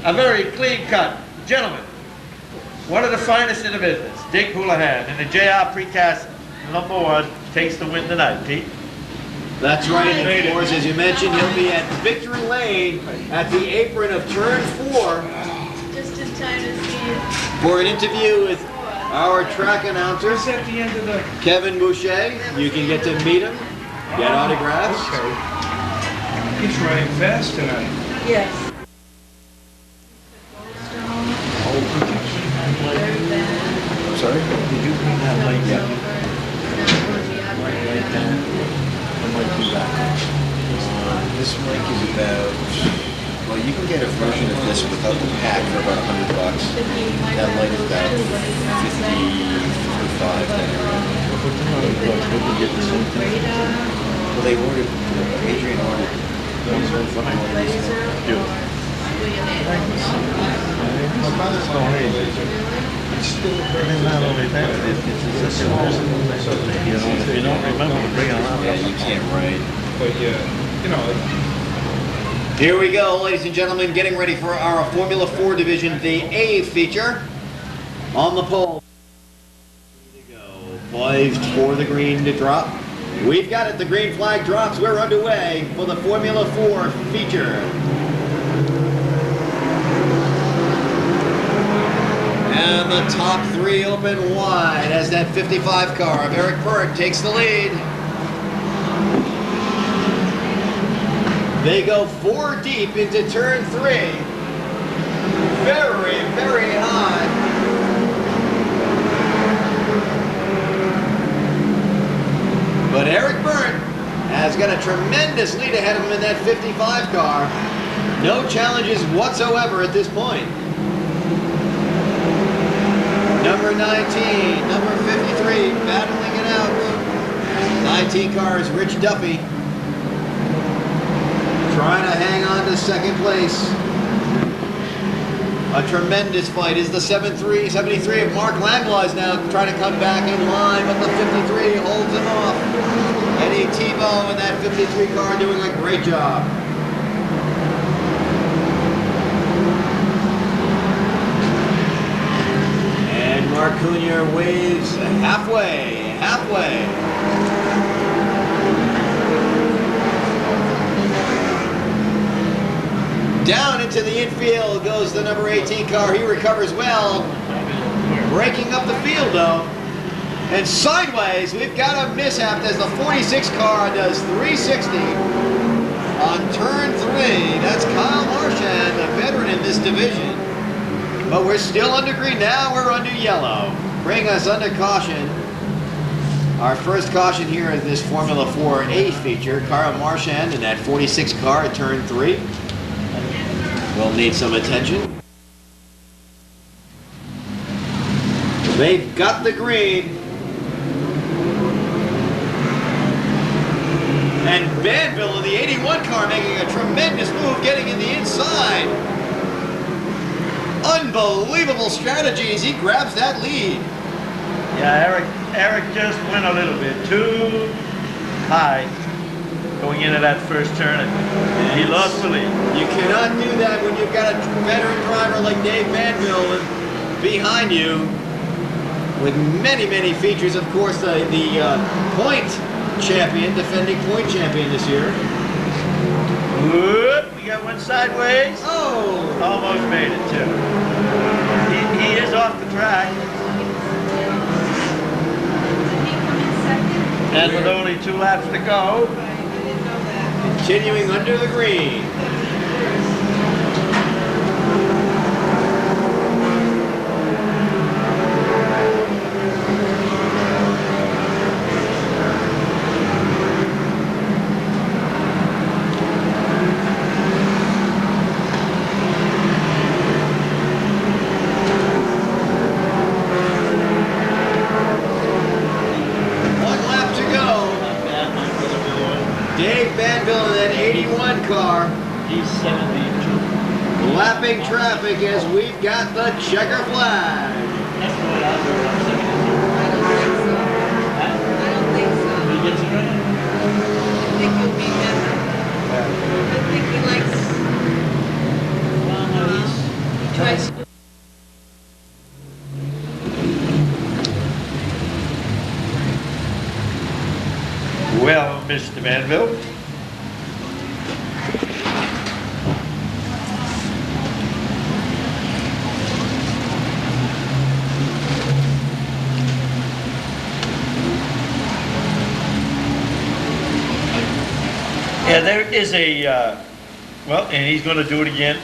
B: A very clean cut. Gentlemen, one of the finest in the business, Dick Houlihan, and the JR Precast number 1 takes the win tonight, Pete.
F: That's right, and of course, as you mentioned, he'll be at Victory Lane at the apron of turn 4
C: Just in time to see it.
F: for an interview with our track announcer,
D: at the end of the...
F: Kevin Boucher. You can get to meet him, get autographs.
D: Okay. He's running fast tonight.
C: Yes.
I: Sorry? Did you bring that light yet? Right there. I might do that. This mic is about, well, you can get a version of this without the pack for about $100. That light is about 50, 55. Well, they ordered, Adrian ordered.
B: My brother's no and not only that, it's such a awesome thing. You know, if you don't remember, bring it up.
I: Yeah, you can't write.
D: But yeah, you know.
F: Here we go, ladies and gentlemen, getting ready for our Formula 4 division, the A feature. On the pole. Poised for the green to drop. We've got it, the green flag drops. We're underway for the Formula 4 feature. And the top three open wide as that 55 car of Eric Burt takes the lead. They go 4 deep into turn 3. Very, very high. But Eric Burt has got a tremendous lead ahead of him in that 55 car. No challenges whatsoever at this point. Number 19, number 53, battling it out. 19 car is Rich Duffy. Trying to hang on to second place. A tremendous fight is the 73 of Mark Langlois is now trying to come back in line, but the 53 holds him off. Eddie Tebow in that 53 car doing a great job. And Mark Cunha waves halfway. Down into the infield goes the number 18 car. He recovers well. Breaking up the field though. And sideways, we've got a mishap as the 46 car does 360 on turn 3. That's Kyle Marchand, a veteran in this division. But we're still under green. Now we're under yellow. Bring us under caution. Our first caution here in this Formula 4A feature. Kyle Marchand in that 46 car at turn 3. Will need some attention. They've got the green. And Banville in the 81 car making a tremendous move, getting in the inside. Unbelievable strategies. He grabs that lead.
B: Yeah, Eric just went a little bit too high going into that first turn, and he lost the lead.
F: You cannot do that when you've got a veteran driver like Dave Banville behind you with many, many features. Of course, the point champion, defending point champion this year.
B: Whoop, we got one sideways.
F: Oh!
B: Almost made it, too. He is off the track. And with only 2 laps to go.
F: Continuing under the green. Car.
E: He's 72.
F: Lapping traffic as we've got the checker flag.
E: That's what I heard on 72.
C: I don't think so.
E: He gets it right?
C: I think he'll be better. I think he likes. He tries to.
B: Well, Mr. Manville. Yeah, there is a, well, and he's going to do it again.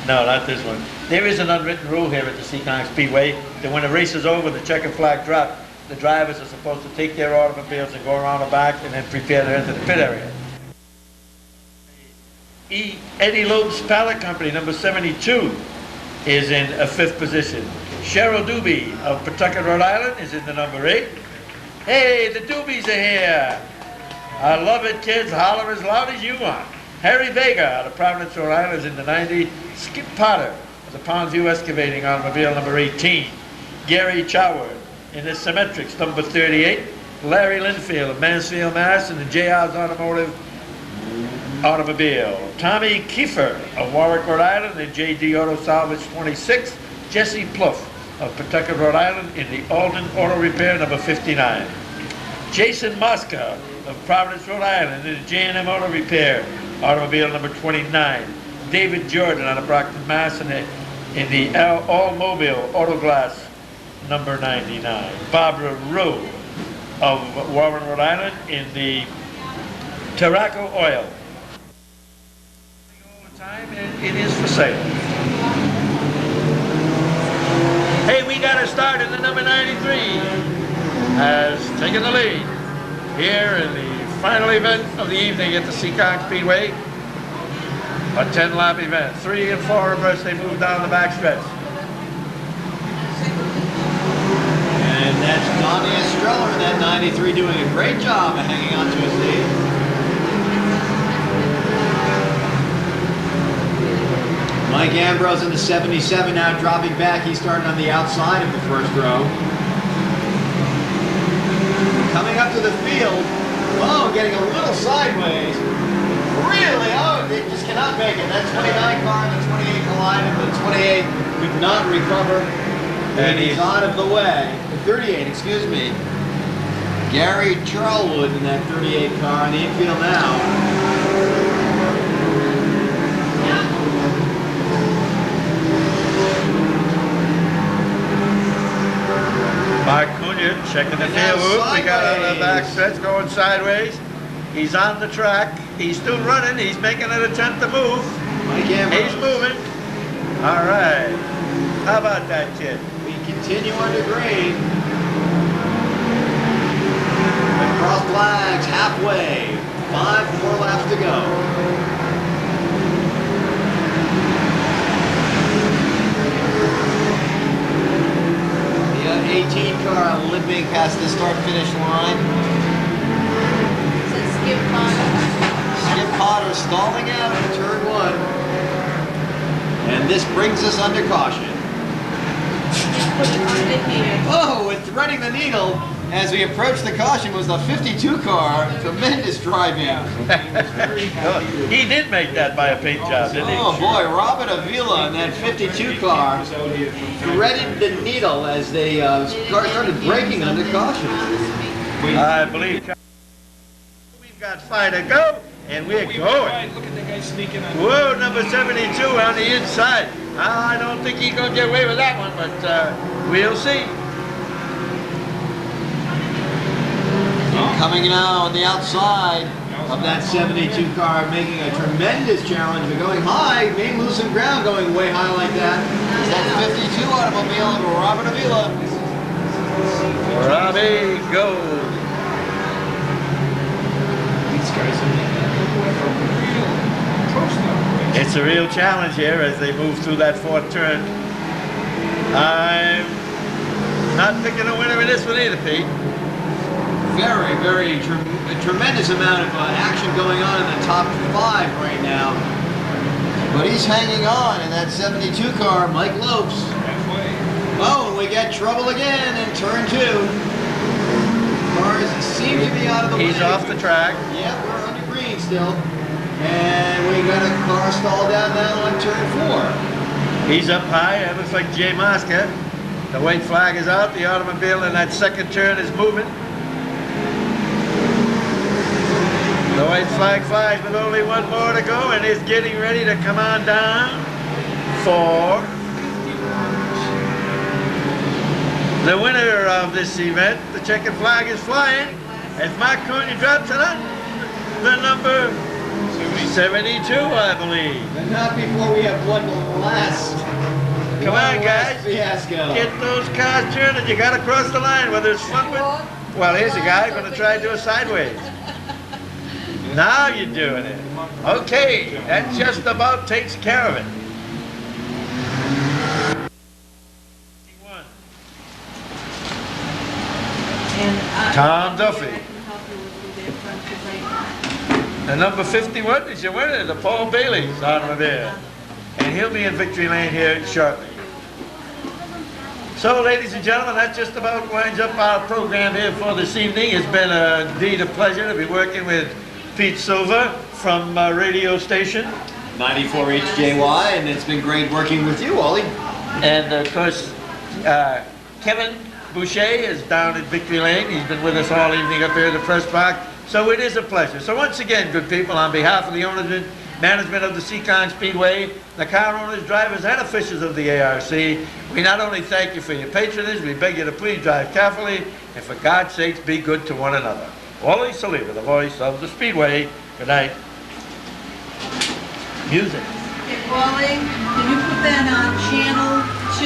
B: No, not this one. There is an unwritten rule here at the Seekonk Speedway that when the race is over, the checkered flag drop, the drivers are supposed to take their automobiles and go around the back and then prepare to enter the pit area. Eddie Loeb's Pallet Company, number 72, is in a 5th position. Cheryl Doobie of Pawtucket, Rhode Island, is in the number 8. Hey, the Doobies are here. I love it, kids. Holler as loud as you want. Harry Vega out of Providence, Rhode Island, is in the 90. Skip Potter of the Pondview Excavating automobile, number 18. Gary Choward in the Symmetrics, number 38. Larry Linfield of Mansfield, Mass. in the JR's automobile. Tommy Kiefer of Warwick, Rhode Island, in JD Auto Salvage 26. Jesse Pluff of Pawtucket, Rhode Island in the Alden Auto Repair number 59. Jason Mosca of Providence, Rhode Island in the J&M Auto Repair automobile number 29. David Jordan out of Brockton, Mass in the All-Mobile Auto Glass number 99. Barbara Rowe of Warren, Rhode Island in the Taraco Oil. All the time, and it is for sale. Hey, we got to start in the number 93 has taken the lead here in the final event of the evening at the Seekonk Speedway. A 10-lap event. 3 and 4 abreast, they move down the backstretch.
F: And that's Donnie Estrella in that 93 doing a great job of hanging on to his lead. Mike Ambrose in the 77 now dropping back. He started on the outside of the first row. Coming up to the field. Oh, getting a little sideways. Really? Oh, they just cannot make it. That 29 car and the 28 collided. The 28 could not recover. And he's out of the way. The 38, excuse me. Gary Charlwood in that 38 car in the infield now.
B: Mark Cunha checking the tail loop. We got on the back stretch going sideways. He's on the track. He's still running. He's making an attempt to move. He's moving. All right. How about that, kid?
F: We continue under green. Across flags, halfway. 5 more laps to go. The 18 car limping past the start-finish line.
C: Skip
F: Potter stalling out in turn 1. And this brings us under caution.
C: Put it under here.
F: Oh, with threading the needle as we approach the caution was the 52 car. Tremendous driving.
B: He did make that by a paint job, didn't he?
F: Oh boy, Robert Avila in that 52 car threaded the needle as they started braking under caution.
B: I believe we've got 5 to go, and we're going.
J: Look at the guy sneaking on.
B: Whoa, number 72 on the inside. I don't think he's going to get away with that one, but we'll see.
F: Coming now on the outside of that 72 car, making a tremendous challenge, but going high, may lose some ground going way high like that. Is that 52 automobile of Robert Avila.
B: Robbie goes.
J: These guys are real close now.
B: It's a real challenge here as they move through that 4th turn. I'm not picking a winner in this one either, Pete.
F: Very tremendous amount of action going on in the top 5 right now. But he's hanging on in that 72 car, Mike Lopes. Oh, and we get trouble again in turn 2. Cars seem to be out of the way.
B: He's off the track.
F: Yeah, we're under green still. And we got a car stalled down now on turn 4.
B: He's up high. It looks like Jay Mosca. The white flag is out. The automobile in that 2nd turn is moving. The white flag flies with only 1 more to go and is getting ready to come on down for the winner of this event. The checkered flag is flying as Mark Cunha drops it up. The number 72, I believe.
F: But not before we have one last.
B: Come on, guys.
F: Fiasco.
B: Get those cars turning. You got to cross the line, whether it's front with. Well, here's a guy going to try to do it sideways. Now you're doing it. Okay, that just about takes care of it. Tom Duffy. The number 51 is your winner, the Paul Bailey's automobile. And he'll be in victory lane here shortly. So, ladies and gentlemen, that just about winds up our program here for this evening. It's been indeed a pleasure to be working with Pete Silva from radio station
F: 94 HJY, and it's been great working with you, Ollie.
B: And of course, Kevin Boucher is down at Victory Lane. He's been with us all evening up here at the press park. So it is a pleasure. So once again, good people, on behalf of the owners, management of the Seekonk Speedway, the car owners, drivers, and officials of the ARC, we not only thank you for your patronage, we beg you to please drive carefully, and for God's sakes, be good to one another. Wally Saliba, the voice of the Speedway. Good night. Music.
C: Okay, Wally, can you put that on channel 2?